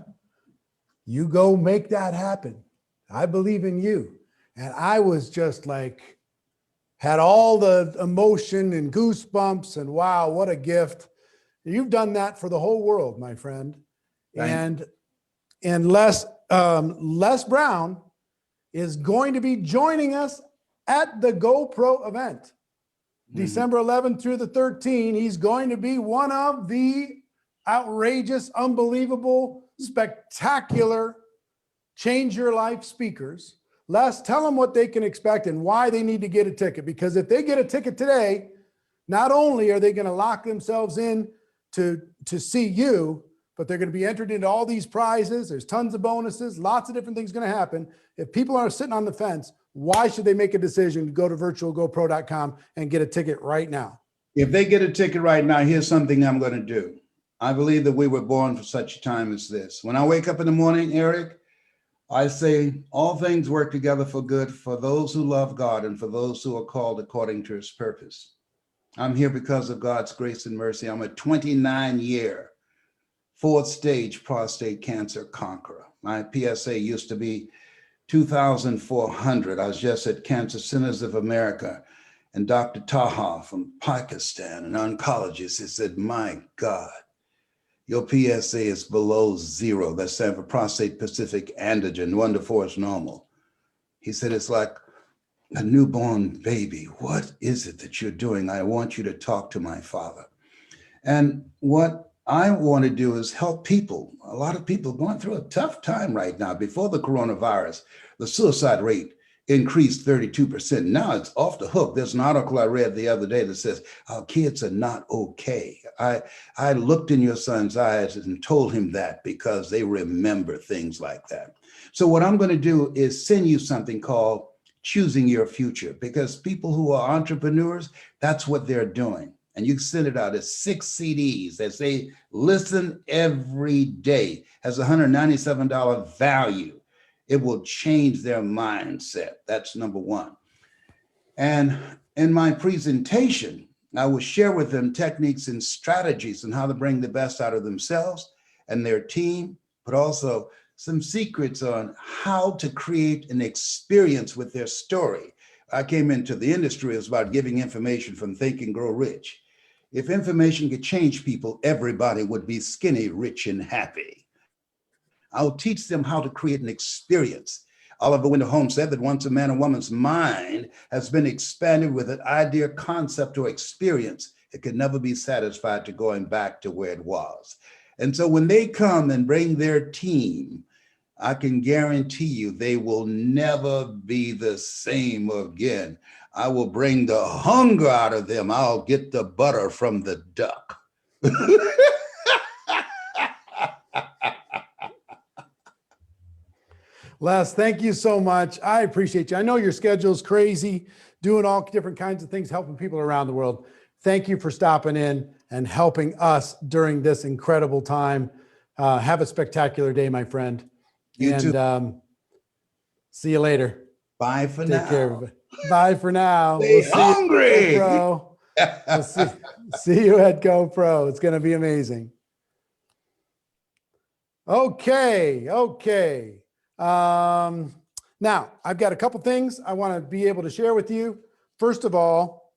you go make that happen. I believe in you." And I was just like, had all the emotion and goosebumps and wow, what a gift. You've done that for the whole world, my friend. And Les Brown is going to be joining us at the GoPro event, December 11th through the 13th. He's going to be one of the outrageous, unbelievable, spectacular, change your life speakers. Les, tell them what they can expect and why they need to get a ticket. Because if they get a ticket today, not only are they going to lock themselves in to see you, but they're going to be entered into all these prizes. There's tons of bonuses, lots of different things going to happen. If people are sitting on the fence, why should they make a decision to go to virtualgopro.com and get a ticket right now? If they get a ticket right now, here's something I'm going to do. I believe that we were born for such a time as this. When I wake up in the morning, Eric, I say all things work together for good for those who love God and for those who are called according to his purpose. I'm here because of God's grace and mercy. I'm a 29-year, fourth stage prostate cancer conqueror. My PSA used to be 2,400. I was just at Cancer Centers of America, and Dr. Taha from Pakistan, an oncologist, he said, my God, your PSA is below zero. That stands for prostate specific antigen. 1 to 4 is normal. He said, it's like a newborn baby. What is it that you're doing? I want you to talk to my father. And what I want to do is help people. A lot of people going through a tough time right now. Before the coronavirus, the suicide rate increased 32%. Now it's off the hook. There's an article I read the other day that says, our kids are not okay. I looked in your son's eyes and told him that because they remember things like that. So what I'm going to do is send you something called Choosing Your Future, because people who are entrepreneurs, that's what they're doing. And you can send it out as 6 CDs that say, listen every day, has $197 value. It will change their mindset. That's number one. And in my presentation, I will share with them techniques and strategies on how to bring the best out of themselves and their team, but also some secrets on how to create an experience with their story. I came into the industry, it was about giving information from Think and Grow Rich. If information could change people, everybody would be skinny, rich, and happy. I'll teach them how to create an experience. Oliver Wendell Holmes said that once a man or woman's mind has been expanded with an idea, concept, or experience, it can never be satisfied to going back to where it was. And so when they come and bring their team, I can guarantee you they will never be the same again. I will bring the hunger out of them. I'll get the butter from the duck. Les, thank you so much. I appreciate you. I know your schedule is crazy, doing all different kinds of things, helping people around the world. Thank you for stopping in and helping us during this incredible time. Have a spectacular day, my friend. You too. See you later. Bye for now. Take care, everybody. Bye for now. Stay hungry. See you at GoPro. We'll see you at GoPro. It's going to be amazing. Okay. Now I've got a couple things I want to be able to share with you. First of all,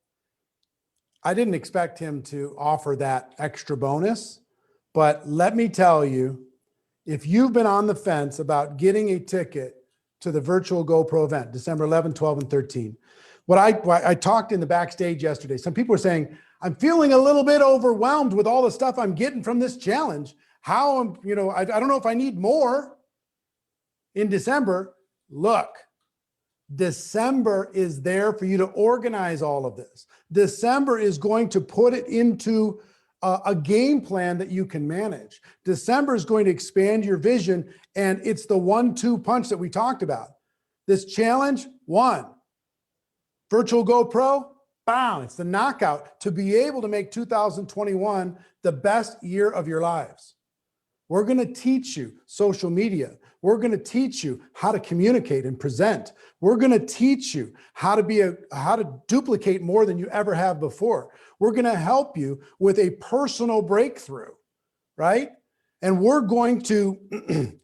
I didn't expect him to offer that extra bonus, but let me tell you, if you've been on the fence about getting a ticket to the virtual GoPro event, December 11, 12, and 13, what I talked in the backstage yesterday, some people were saying, I'm feeling a little bit overwhelmed with all the stuff I'm getting from this challenge. How am, I don't know if I need more in December. Look, December is there for you to organize all of this. December is going to put it into a game plan that you can manage. December is going to expand your vision, and it's the 1-2 punch that we talked about. This challenge, 1. Virtual GoPro, bam, it's the knockout to be able to make 2021 the best year of your lives. We're going to teach you social media. We're going to teach you how to communicate and present. We're going to teach you how to duplicate more than you ever have before. We're going to help you with a personal breakthrough, right? And we're going to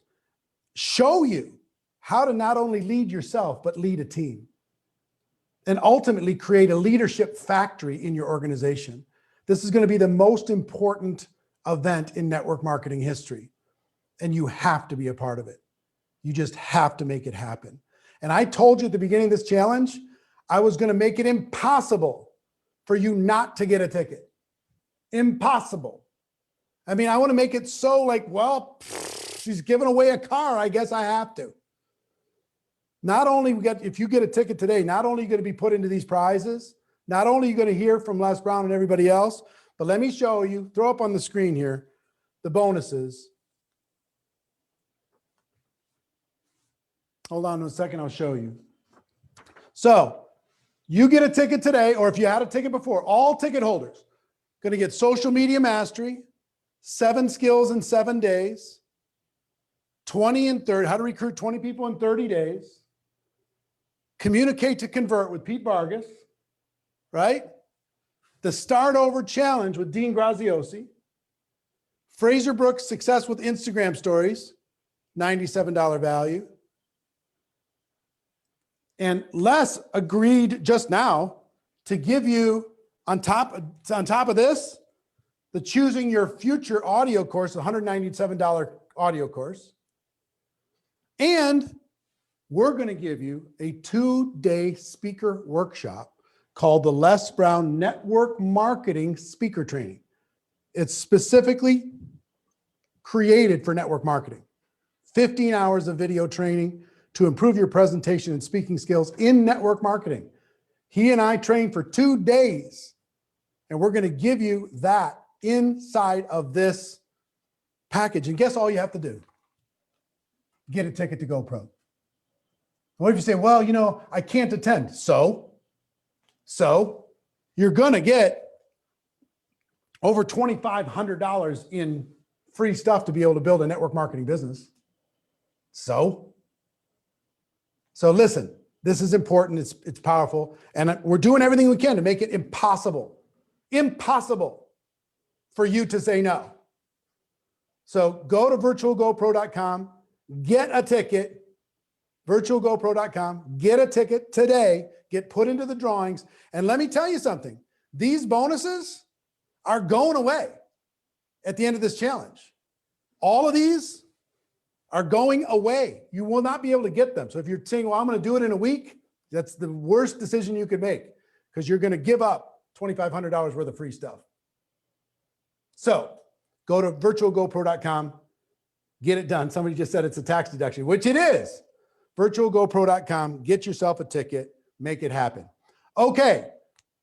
show you how to not only lead yourself, but lead a team and ultimately create a leadership factory in your organization. This is going to be the most important event in network marketing history, and you have to be a part of it. You just have to make it happen. And I told you at the beginning of this challenge, I was going to make it impossible for you not to get a ticket. Impossible. I mean, I want to make it so like, well, she's giving away a car. I guess I have to. Not only if you get a ticket today, not only are you going to be put into these prizes, not only are you going to hear from Les Brown and everybody else, but let me show you, throw up on the screen here, the bonuses. Hold on a second, I'll show you. So you get a ticket today, or if you had a ticket before, all ticket holders going to get social media mastery, 7 skills in 7 days, 20 in 30, how to recruit 20 people in 30 days, communicate to convert with Pete Vargas, right? The Start Over Challenge with Dean Graziosi, Fraser Brooks Success with Instagram Stories, $97 value. And Les agreed just now to give you on top of this, the Choosing Your Future audio course, $197 audio course. And we're going to give you a 2-day speaker workshop called the Les Brown Network Marketing Speaker Training. It's specifically created for network marketing. 15 hours of video training to improve your presentation and speaking skills in network marketing. He and I trained for 2 days, and we're going to give you that inside of this package. And guess all you have to do? Get a ticket to GoPro. What if you say, well, you know, I can't attend? So you're going to get over $2,500 in free stuff to be able to build a network marketing business. So listen, this is important. It's powerful. And we're doing everything we can to make it impossible for you to say no. So go to virtualgopro.com, get a ticket, virtualgopro.com, get a ticket today, get put into the drawings. And let me tell you something, these bonuses are going away at the end of this challenge. All of these are going away. You will not be able to get them. So if you're saying, well, I'm going to do it in a week, that's the worst decision you could make, because you're going to give up $2,500 worth of free stuff. So go to virtualgopro.com, get it done. Somebody just said it's a tax deduction, which it is. Virtualgopro.com, get yourself a ticket, make it happen. Okay,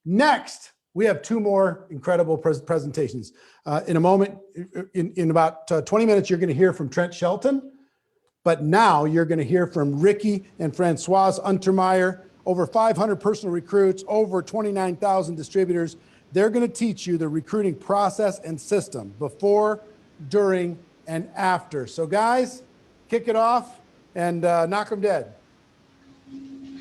next, we have 2 more incredible presentations. In a moment, in about 20 minutes, you're going to hear from Trent Shelton. But now you're going to hear from Ricky and Francoise Untermeyer, over 500 personal recruits, over 29,000 distributors. They're going to teach you the recruiting process and system before, during, and after. So guys, kick it off and knock them dead.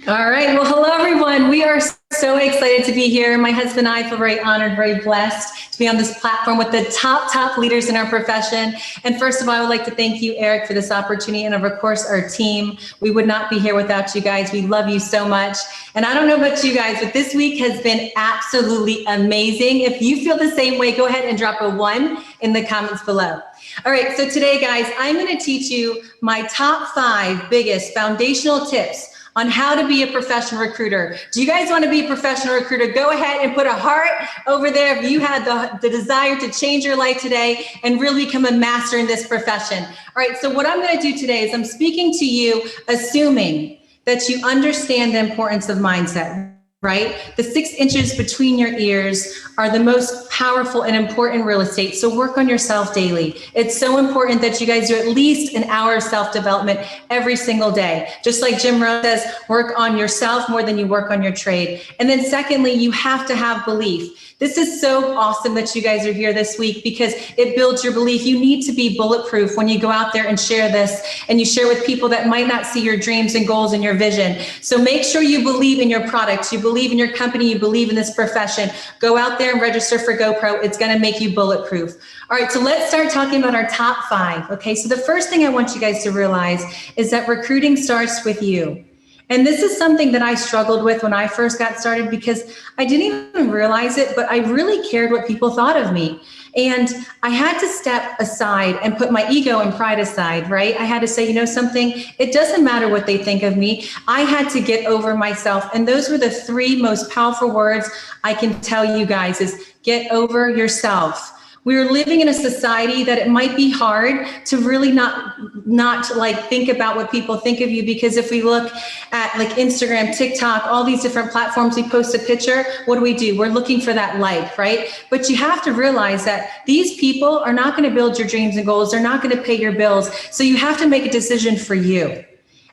All right. Well, hello, everyone. We are so excited to be here. My husband and I feel very honored, very blessed to be on this platform with the top leaders in our profession. And first of all, I would like to thank you, Eric, for this opportunity, and of course, our team. We would not be here without you guys. We love you so much. And I don't know about you guys, but this week has been absolutely amazing. If you feel the same way, go ahead and drop a 1 in the comments below. All right. So today, guys, I'm going to teach you my top 5 biggest foundational tips on how to be a professional recruiter. Do you guys want to be a professional recruiter? Go ahead and put a heart over there if you had the desire to change your life today and really become a master in this profession. All right, so what I'm going to do today is I'm speaking to you assuming that you understand the importance of mindset, right? The 6 inches between your ears are the most powerful and important real estate. So work on yourself daily. It's so important that you guys do at least an hour of self-development every single day. Just like Jim Rohn says, work on yourself more than you work on your trade. And then secondly, you have to have belief. This is so awesome that you guys are here this week because it builds your belief. You need to be bulletproof when you go out there and share this, and you share with people that might not see your dreams and goals and your vision. So make sure you believe in your products, you believe in your company, you believe in this profession. Go out there and register for GoPro. It's going to make you bulletproof. All right, so let's start talking about our top 5. Okay, so the first thing I want you guys to realize is that recruiting starts with you. And this is something that I struggled with when I first got started because I didn't even realize it, but I really cared what people thought of me. And I had to step aside and put my ego and pride aside, right? I had to say, you know something, it doesn't matter what they think of me. I had to get over myself. And those were the 3 most powerful words I can tell you guys is get over yourself. We're living in a society that it might be hard to really not like think about what people think of you, because if we look at like Instagram, TikTok, all these different platforms, we post a picture, what do? We're looking for that like, right? But you have to realize that these people are not going to build your dreams and goals. They're not going to pay your bills. So you have to make a decision for you.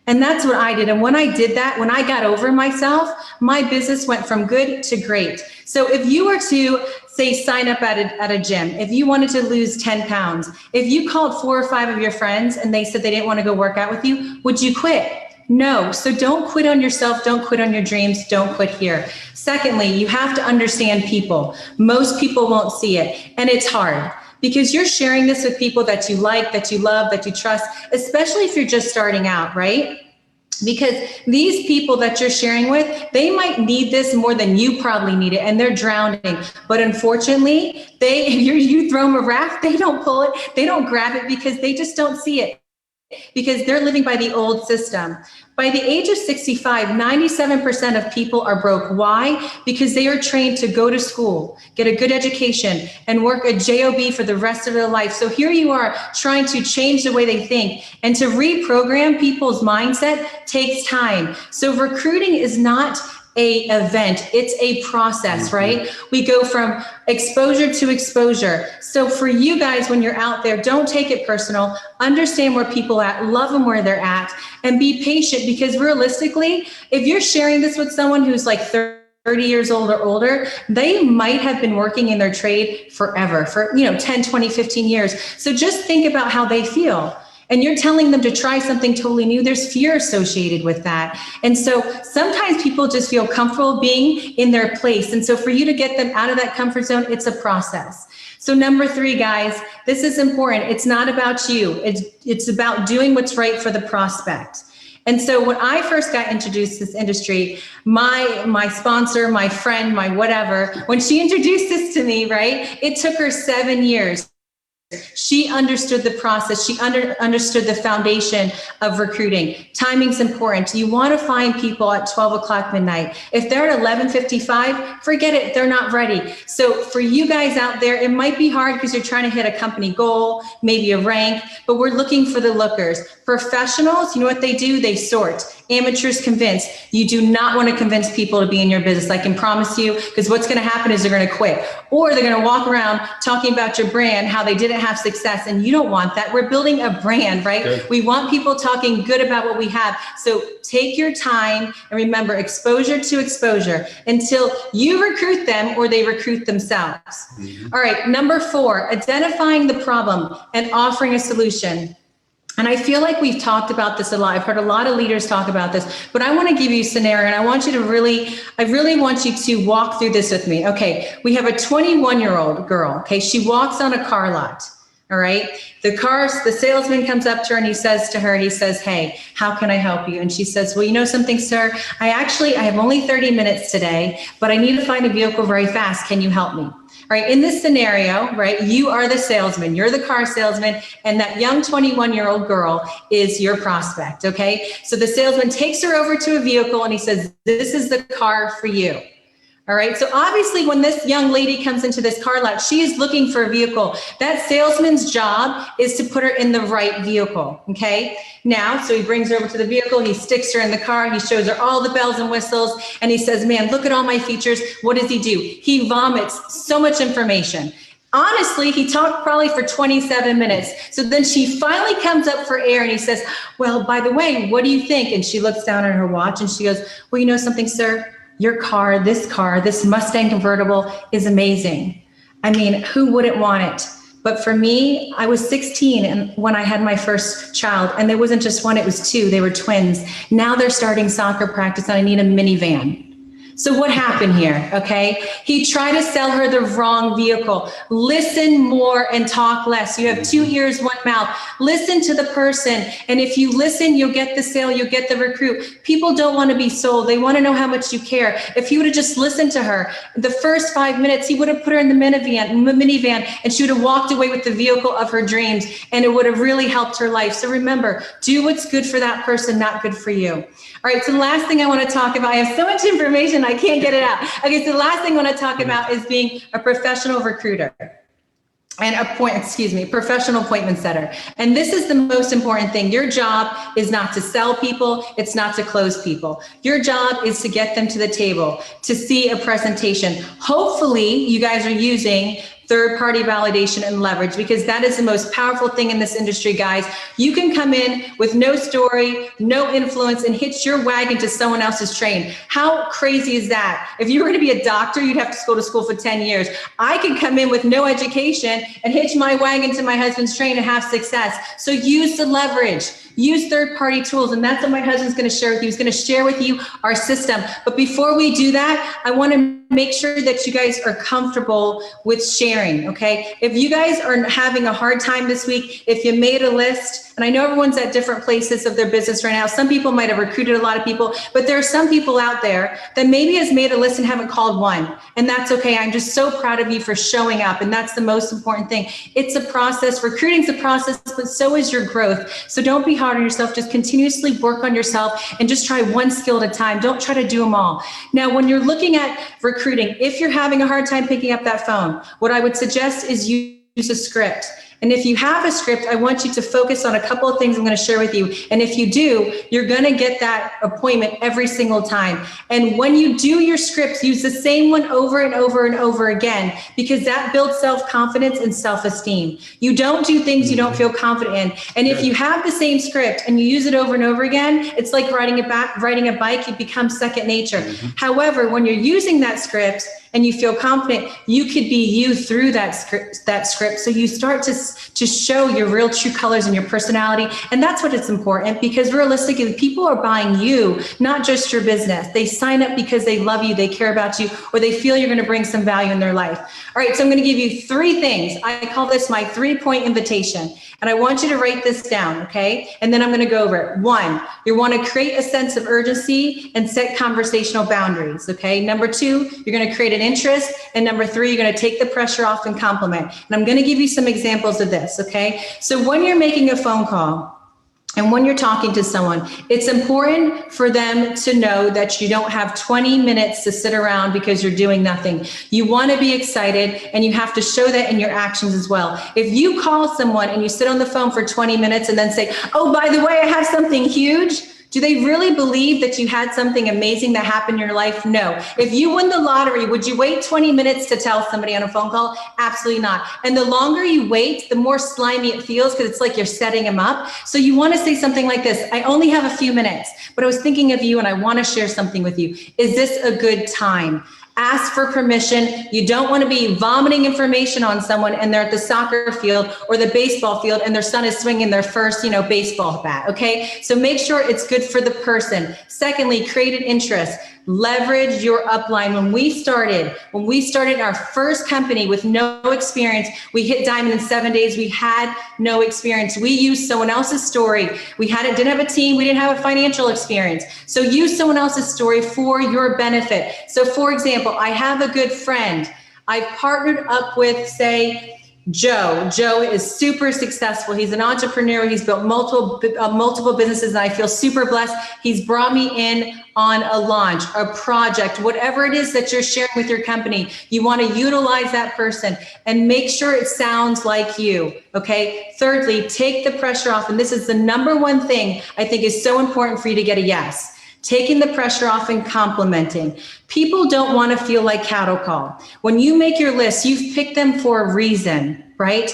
And that's what I did. And when I did that, when I got over myself, my business went from good to great. So if you were to say sign up at a gym, if you wanted to lose 10 pounds, if you called 4 or 5 of your friends and they said they didn't want to go work out with you, would you quit? No. So don't quit on yourself. Don't quit on your dreams. Don't quit here. Secondly, you have to understand people. Most people won't see it. And it's hard because you're sharing this with people that you like, that you love, that you trust, especially if you're just starting out, right? Because these people that you're sharing with, they might need this more than you probably need it, and they're drowning. But unfortunately, if you throw them a raft, they don't pull it, they don't grab it because they just don't see it, because they're living by the old system. By the age of 65, 97% of people are broke. Why? Because they are trained to go to school, get a good education, and work a job for the rest of their life. So here you are trying to change the way they think, and to reprogram people's mindset takes time. So recruiting is not a event, it's a process, right? We go from exposure to exposure. So for you guys, when you're out there, don't take it personal. Understand where people are at, love them where they're at, and be patient, because realistically, if you're sharing this with someone who's like 30 years old or older, they might have been working in their trade forever, for 10, 20, 15 years. So just think about how they feel. And you're telling them to try something totally new. There's fear associated with that. And so sometimes people just feel comfortable being in their place. And so for you to get them out of that comfort zone, it's a process. So number 3, guys, this is important. It's not about you. It's about doing what's right for the prospect. And so when I first got introduced to this industry, my sponsor, my friend, my whatever, when she introduced this to me, right, it took her 7 years. She understood the process. She understood the foundation of recruiting. Timing's important. You want to find people at 12 o'clock midnight. If they're at 11:55, forget it. They're not ready. So for you guys out there, it might be hard because you're trying to hit a company goal, maybe a rank, but we're looking for the lookers. Professionals, you know what they do? They sort. Amateurs convince. You do not want to convince people to be in your business. I can promise you, because what's going to happen is they're going to quit, or they're going to walk around talking about your brand, how they didn't have success, and you don't want that. We're building a brand, right? Okay. We want people talking good about what we have. So take your time, and remember, exposure to exposure until you recruit them or they recruit themselves. Mm-hmm. All right, number 4, identifying the problem and offering a solution. And I feel like we've talked about this a lot. I've heard a lot of leaders talk about this, but I want to give you a scenario, and I really want you to walk through this with me. Okay, we have a 21-year-old girl. Okay, she walks on a car lot. All right, the salesman comes up to her and he says, "Hey, how can I help you?" And she says, "Well, you know something, sir? I have only 30 minutes today, but I need to find a vehicle very fast. Can you help me?" Right, in this scenario, right, you are the salesman, you're the car salesman, and that young 21-year-old girl is your prospect, okay? So the salesman takes her over to a vehicle and he says, "This is the car for you." All right, so obviously when this young lady comes into this car lot, she is looking for a vehicle. That salesman's job is to put her in the right vehicle, okay? Now, so he brings her over to the vehicle, he sticks her in the car, he shows her all the bells and whistles, and he says, "Man, look at all my features." What does he do? He vomits so much information. Honestly, he talked probably for 27 minutes. So then she finally comes up for air and he says, "Well, by the way, what do you think?" And she looks down at her watch and she goes, "Well, you know something, sir? Your car, this Mustang convertible is amazing. I mean, who wouldn't want it? But for me, I was 16 and when I had my first child, and there wasn't just one, it was 2. They were twins. Now they're starting soccer practice and I need a minivan." So what happened here, okay? He tried to sell her the wrong vehicle. Listen more and talk less. You have 2 ears, 1 mouth. Listen to the person. And if you listen, you'll get the sale, you'll get the recruit. People don't want to be sold. They want to know how much you care. If he would have just listened to her, the first 5 minutes, he would have put her in the minivan, and she would have walked away with the vehicle of her dreams, and it would have really helped her life. So remember, do what's good for that person, not good for you. All right, so the last thing I want to talk about, I have so much information, I can't get it out. Okay, so the last thing I want to talk about is being a professional recruiter and professional appointment setter. And this is the most important thing. Your job is not to sell people. It's not to close people. Your job is to get them to the table, to see a presentation. Hopefully you guys are using third-party validation and leverage, because that is the most powerful thing in this industry, guys. You can come in with no story, no influence, and hitch your wagon to someone else's train. How crazy is that? If you were to be a doctor, you'd have to go to school for 10 years. I could come in with no education and hitch my wagon to my husband's train and have success. So use the leverage. Use third-party tools, and that's what my husband's going to share with you. He's going to share with you our system. But before we do that, I want to make sure that you guys are comfortable with sharing, okay? If you guys are having a hard time this week, if you made a list, and I know everyone's at different places of their business right now. Some people might have recruited a lot of people, but there are some people out there that maybe has made a list and haven't called one, and that's okay. I'm just so proud of you for showing up, and that's the most important thing. It's a process. Recruiting's a process, but so is your growth. So don't be hard on yourself. Just continuously work on yourself and just try one skill at a time. Don't try to do them all. Now, when you're looking at recruiting, if you're having a hard time picking up that phone, what I would suggest is use a script. And if you have a script, I want you to focus on a couple of things I'm going to share with you. And if you do, you're going to get that appointment every single time. And when you do your scripts, use the same one over and over and over again, because that builds self-confidence and self-esteem. You don't do things you don't feel confident in. And if you have the same script and you use it over and over again, it's like riding a bike, it becomes second nature. However, when you're using that script and you feel confident, you could be you through that script. So you start to show your real true colors and your personality. And that's what it's important, because realistically, people are buying you, not just your business. They sign up because they love you, they care about you, or they feel you're going to bring some value in their life. All right, so I'm going to give you 3 things. I call this my 3-point invitation. And I want you to write this down, okay? And then I'm going to go over it. 1, you want to create a sense of urgency and set conversational boundaries, okay? Number 2, you're going to create an interest. And number 3, you're going to take the pressure off and compliment. And I'm going to give you some examples of this, okay? So when you're making a phone call, and when you're talking to someone, it's important for them to know that you don't have 20 minutes to sit around because you're doing nothing. You want to be excited, and you have to show that in your actions as well. If you call someone and you sit on the phone for 20 minutes and then say, oh, by the way, I have something huge, do they really believe that you had something amazing that happened in your life? No. If you win the lottery, would you wait 20 minutes to tell somebody on a phone call? Absolutely not. And the longer you wait, the more slimy it feels, because it's like you're setting them up. So you want to say something like this: I only have a few minutes, but I was thinking of you and I want to share something with you. Is this a good time? Ask for permission. You don't want to be vomiting information on someone and they're at the soccer field or the baseball field and their son is swinging their first, baseball bat, okay? So make sure it's good for the person. Secondly, create an interest. Leverage your upline. When we started our first company with no experience, we hit diamond in 7 days. We had no experience. We used someone else's story. We didn't have a team. We didn't have a financial experience. So use someone else's story for your benefit. So for example, I have a good friend. I've partnered up with, say, Joe. Joe is super successful. He's an entrepreneur. He's built multiple businesses, and I feel super blessed. He's brought me in on a launch, a project, whatever it is that you're sharing with your company. You want to utilize that person and make sure it sounds like you, okay? Thirdly, take the pressure off. And this is the number one thing I think is so important for you to get a yes. Taking the pressure off and complimenting. People don't want to feel like cattle call. When you make your list, you've picked them for a reason, right?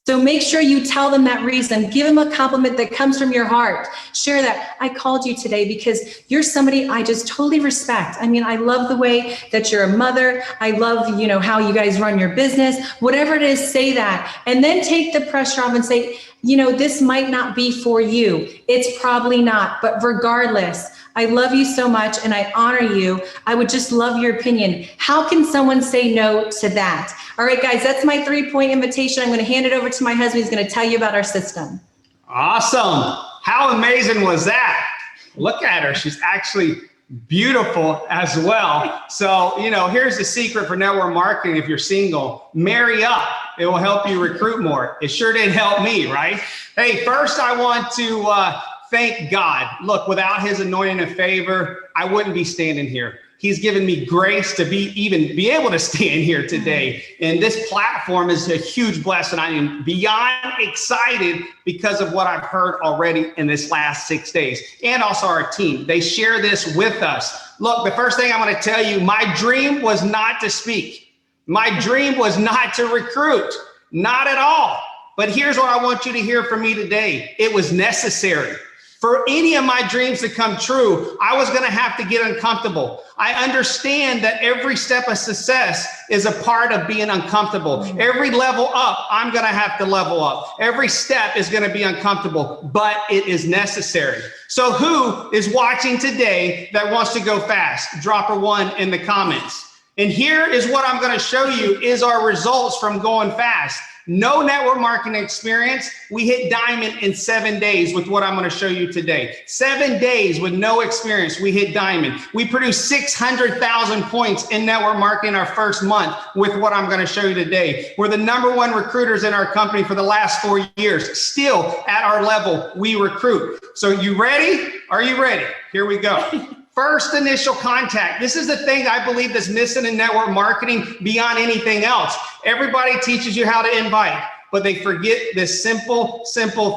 So make sure you tell them that reason. Give them a compliment that comes from your heart. Share that. I called you today because you're somebody I just totally respect. I mean, I love the way that you're a mother. I love, how you guys run your business. Whatever it is, say that. And then take the pressure off and say, this might not be for you. It's probably not, but regardless, I love you so much and I honor you. I would just love your opinion. How can someone say no to that? All right, guys, that's my 3-point invitation. I'm going to hand it over to my husband. He's going to tell you about our system. Awesome. How amazing was that? Look at her. She's actually beautiful as well. So, here's the secret for network marketing. If you're single, marry up. It will help you recruit more. It sure did help me, right? Hey, first I want to thank God. Look, without his anointing and favor, I wouldn't be standing here. He's given me grace to be able to stand here today. And this platform is a huge blessing. I am beyond excited because of what I've heard already in this last 6 days. And also our team. They share this with us. Look, the first thing I'm going to tell you, my dream was not to speak. My dream was not to recruit, not at all. But here's what I want you to hear from me today. It was necessary. For any of my dreams to come true, I was going to have to get uncomfortable. I understand that every step of success is a part of being uncomfortable. Every level up, I'm going to have to level up. Every step is going to be uncomfortable, but it is necessary. So who is watching today that wants to go fast? Drop a 1 in the comments. And here is what I'm going to show you is our results from going fast. No network marketing experience. We hit diamond in 7 days with what I'm going to show you today. 7 days with no experience, we hit diamond. We produced 600,000 points in network marketing our first month with what I'm going to show you today. We're the #1 recruiters in our company for the last 4 years. Still at our level, we recruit. So you ready? Are you ready? Here we go. First initial contact. This is the thing I believe that's missing in network marketing beyond anything else. Everybody teaches you how to invite, but they forget this simple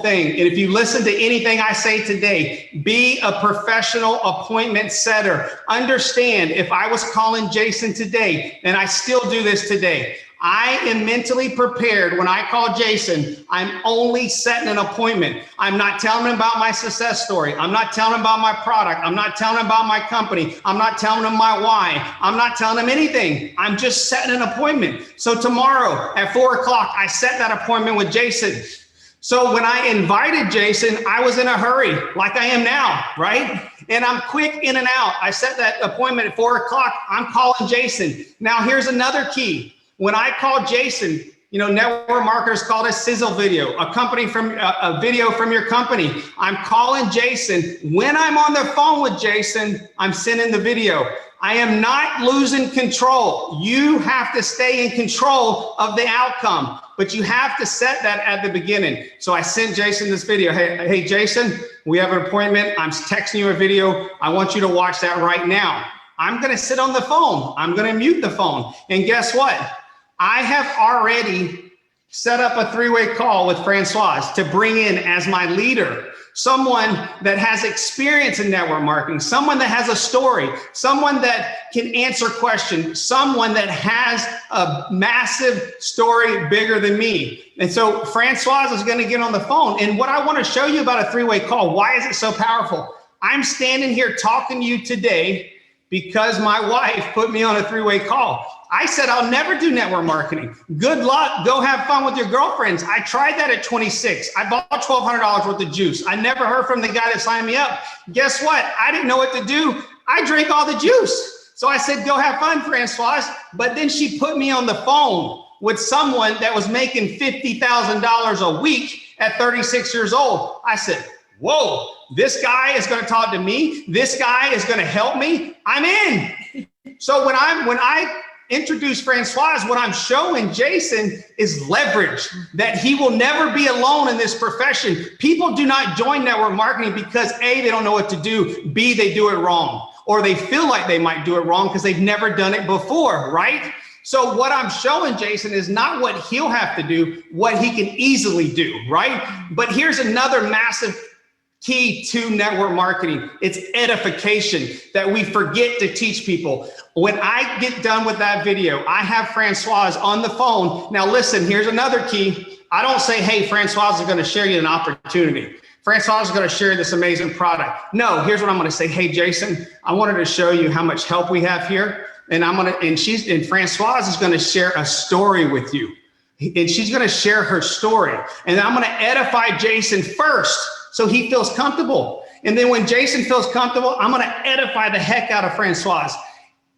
thing. And if you listen to anything I say today, be a professional appointment setter. Understand, if I was calling Jason today, and I still do this today, I am mentally prepared. When I call Jason, I'm only setting an appointment. I'm not telling him about my success story. I'm not telling him about my product. I'm not telling him about my company. I'm not telling him my why. I'm not telling him anything. I'm just setting an appointment. So tomorrow at 4 o'clock, I set that appointment with Jason. So when I invited Jason, I was in a hurry, like I am now, right? And I'm quick in and out. I set that appointment at 4 o'clock. I'm calling Jason. Now here's another key. When I call Jason, you know, network marketers call it sizzle video, a video from your company. I'm calling Jason. When I'm on the phone with Jason, I'm sending the video. I am not losing control. You have to stay in control of the outcome, but you have to set that at the beginning. So I sent Jason this video. Hey, Jason, we have an appointment. I'm texting you a video. I want you to watch that right now. I'm going to sit on the phone. I'm going to mute the phone. And guess what? I have already set up a 3-way call with Francoise to bring in as my leader, someone that has experience in network marketing, someone that has a story, someone that can answer questions, someone that has a massive story bigger than me. And so Francoise is going to get on the phone. And what I want to show you about a 3-way call, why is it so powerful? I'm standing here talking to you today because my wife put me on a 3-way call. I said, I'll never do network marketing. Good luck. Go have fun with your girlfriends. I tried that at 26. I bought $1,200 worth of juice. I never heard from the guy that signed me up. Guess what? I didn't know what to do. I drank all the juice. So I said, go have fun, Francoise. But then she put me on the phone with someone that was making $50,000 a week at 36 years old. I said, whoa, this guy is going to talk to me. This guy is going to help me. I'm in. So when I introduce Francoise, what I'm showing Jason is leverage, that he will never be alone in this profession. People do not join network marketing because A, they don't know what to do, B, they do it wrong, or they feel like they might do it wrong because they've never done it before, right? So what I'm showing Jason is not what he'll have to do, what he can easily do, right? But here's another massive key to network marketing. It's edification that we forget to teach people. When I get done with that video, I have Francoise on the phone. Now listen, here's another key. I don't say, hey, Francoise is going to share you an opportunity. Francoise is going to share this amazing product. No, here's what I'm going to say. Hey, Jason, I wanted to show you how much help we have here. And Francoise is going to share a story with you. And she's going to share her story. And I'm going to edify Jason first, so he feels comfortable. And then when Jason feels comfortable, I'm going to edify the heck out of Francoise.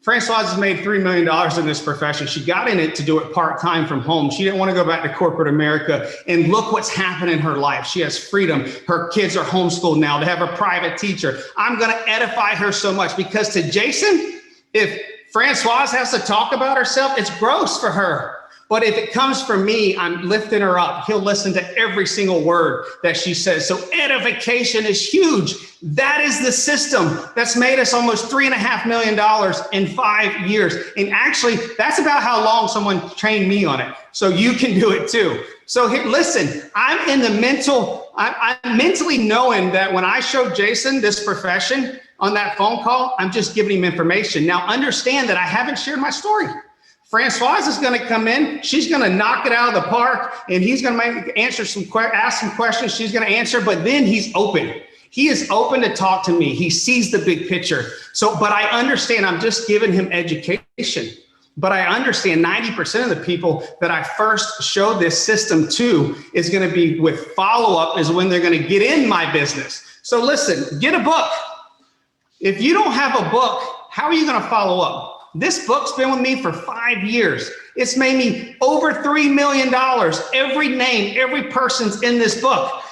Francoise has made $3 million in this profession. She got in it to do it part-time from home. She didn't want to go back to corporate America. And look what's happened in her life. She has freedom. Her kids are homeschooled now. They have a private teacher. I'm going to edify her so much because to Jason, if Francoise has to talk about herself, it's gross for her. But if it comes from me, I'm lifting her up. He'll listen to every single word that she says. So edification is huge. That is the system that's made us almost $3.5 million in 5 years. And actually, that's about how long someone trained me on it. So you can do it too. So here, listen, I'm mentally knowing that when I show Jason this profession on that phone call, I'm just giving him information. Now understand that I haven't shared my story. Francoise is going to come in. She's going to knock it out of the park, and he's going to ask some questions. She's going to answer, but then he's open. He is open to talk to me. He sees the big picture. So, but I understand I'm just giving him education. But I understand 90% of the people that I first show this system to is going to be with follow-up is when they're going to get in my business. So listen, get a book. If you don't have a book, how are you going to follow up? This book's been with me for 5 years. It's made me over $3 million. Every name, every person's in this book.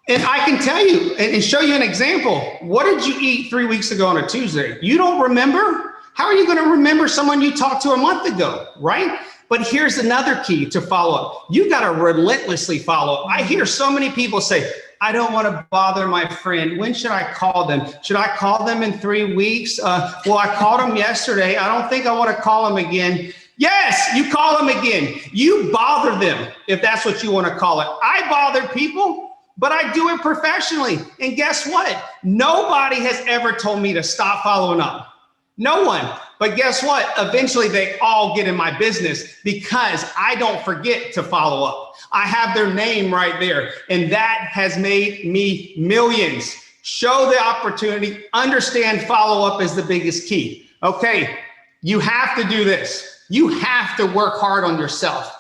And I can tell you and show you an example. What did you eat 3 weeks ago on a Tuesday? You don't remember? How are you going to remember someone you talked to a month ago, right? But here's another key to follow up. You got to relentlessly follow up. I hear so many people say, I don't want to bother my friend. When should I call them? Should I call them in 3 weeks? Well, I called them yesterday. I don't think I want to call them again. Yes, you call them again. You bother them if that's what you want to call it. I bother people, but I do it professionally. And guess what? Nobody has ever told me to stop following up. No one. But guess what? Eventually they all get in my business because I don't forget to follow up. I have their name right there. And that has made me millions. Show the opportunity. Understand follow up is the biggest key. Okay. You have to do this. You have to work hard on yourself.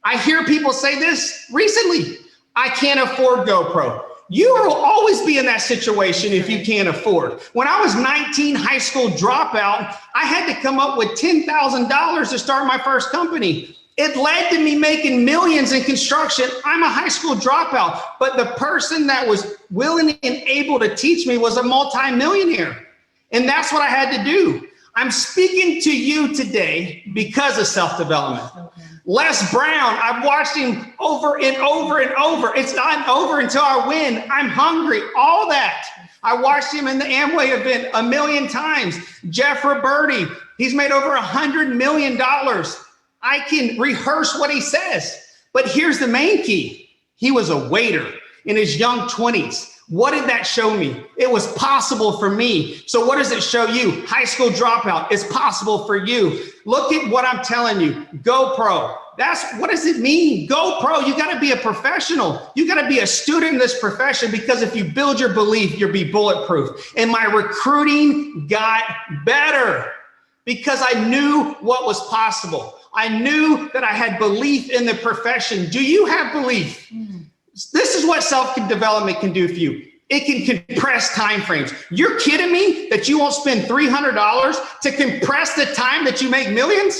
I hear people say this recently. I can't afford GoPro. You will always be in that situation if you can't afford. When I was 19, high school dropout, I had to come up with $10,000 to start my first company. It led to me making millions in construction. I'm a high school dropout, but the person that was willing and able to teach me was a multimillionaire. And that's what I had to do. I'm speaking to you today because of self-development. Okay. Les Brown, I've watched him over and over and over. It's not over until I win. I'm hungry, all that. I watched him in the Amway event 1 million times. Jeff Roberti, he's made over $100 million. I can rehearse what he says, but here's the main key. He was a waiter in his young 20s. What did that show me? It was possible for me. So what does it show you? High school dropout is possible for you. Look at what I'm telling you. GoPro. What does it mean? GoPro, you got to be a professional. You got to be a student in this profession because if you build your belief, you'll be bulletproof. And my recruiting got better because I knew what was possible. I knew that I had belief in the profession. Do you have belief? This is what self-development can do for you. It can compress timeframes. You're kidding me that you won't spend $300 to compress the time that you make millions?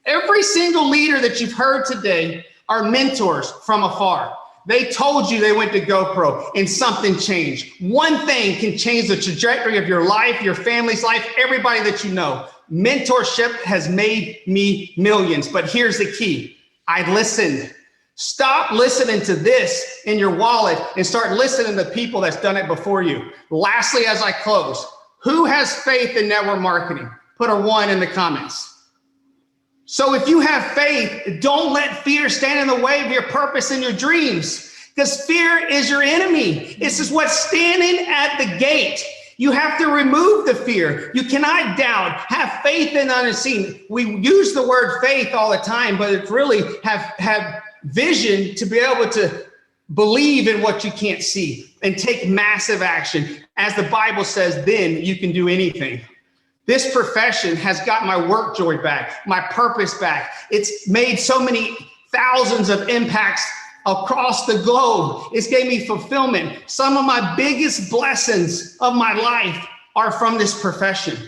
Every single leader that you've heard today are mentors from afar. They told you they went to GoPro and something changed. One thing can change the trajectory of your life, your family's life, everybody that you know. Mentorship has made me millions, but here's the key. I listened. Stop listening to this in your wallet and start listening to people that's done it before you. Lastly, as I close, who has faith in network marketing? Put a 1 in the comments. So if you have faith, don't let fear stand in the way of your purpose and your dreams, because fear is your enemy. This is what's standing at the gate. You have to remove the fear. You cannot doubt. Have faith in the unseen. We use the word faith all the time, but it's really have vision to be able to believe in what you can't see and take massive action. As the Bible says, then you can do anything. This profession has got my work joy back, my purpose back. It's made so many thousands of impacts across the globe. It's gave me fulfillment. Some of my biggest blessings of my life are from this profession.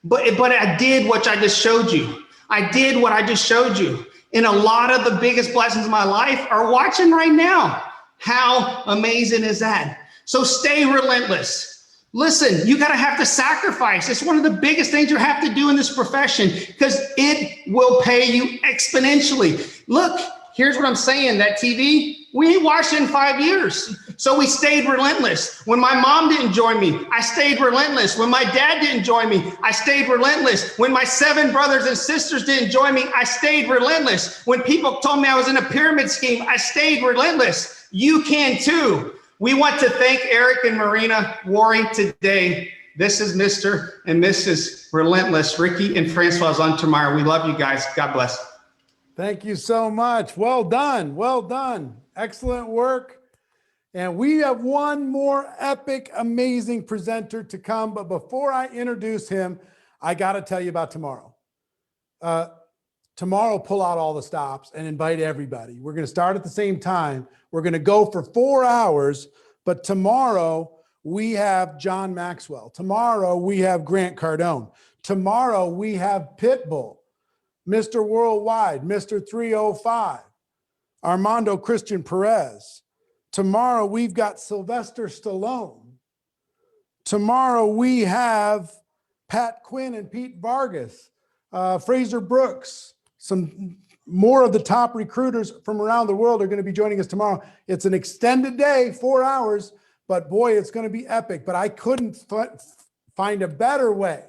But I did what I just showed you. I did what I just showed you. And a lot of the biggest blessings of my life are watching right now. How amazing is that? So stay relentless. Listen, you have to sacrifice. It's one of the biggest things you have to do in this profession because it will pay you exponentially. Look, here's what I'm saying. That TV, we ain't watched it in 5 years. So we stayed relentless. When my mom didn't join me, I stayed relentless. When my dad didn't join me, I stayed relentless. When my 7 brothers and sisters didn't join me, I stayed relentless. When people told me I was in a pyramid scheme, I stayed relentless. You can too. We want to thank Eric and Marina Worre today. This is Mr. and Mrs. Relentless, Ricky and Francoise Untermeyer. We love you guys. God bless. Thank you so much. Well done. Well done. Excellent work. And we have one more epic, amazing presenter to come. But before I introduce him, I got to tell you about tomorrow. Tomorrow, pull out all the stops and invite everybody. We're going to start at the same time. We're going to go for 4 hours. But tomorrow, we have John Maxwell. Tomorrow, we have Grant Cardone. Tomorrow, we have Pitbull, Mr. Worldwide, Mr. 305, Armando Christian Perez. Tomorrow, we've got Sylvester Stallone. Tomorrow, we have Pat Quinn and Pete Vargas, Fraser Brooks. Some more of the top recruiters from around the world are going to be joining us tomorrow. It's an extended day, 4 hours, but boy, it's going to be epic. But I couldn't find a better way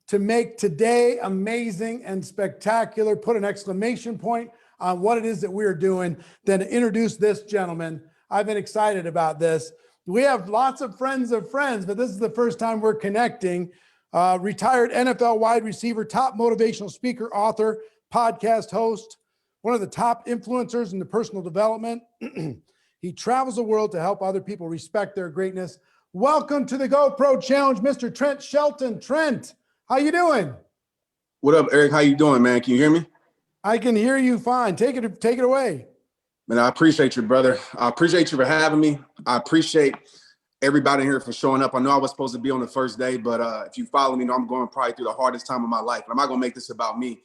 to make today amazing and spectacular, put an exclamation point on what it is that we're doing, than to introduce this gentleman. I've been excited about this. We have lots of friends, but this is the first time we're connecting. Retired NFL wide receiver, top motivational speaker, author, podcast host, one of the top influencers in the personal development. He travels the world to help other people respect their greatness. Welcome to the GoPro Challenge, Mr. Trent Shelton. Trent, how you doing? What up, Eric? How you doing, man? Can you hear me? I can hear you fine. Take it away. Man, I appreciate you, brother. I appreciate you for having me. I appreciate everybody here for showing up. I know I was supposed to be on the first day, but if you follow me, you know I'm going probably through the hardest time of my life. I'm not going to make this about me,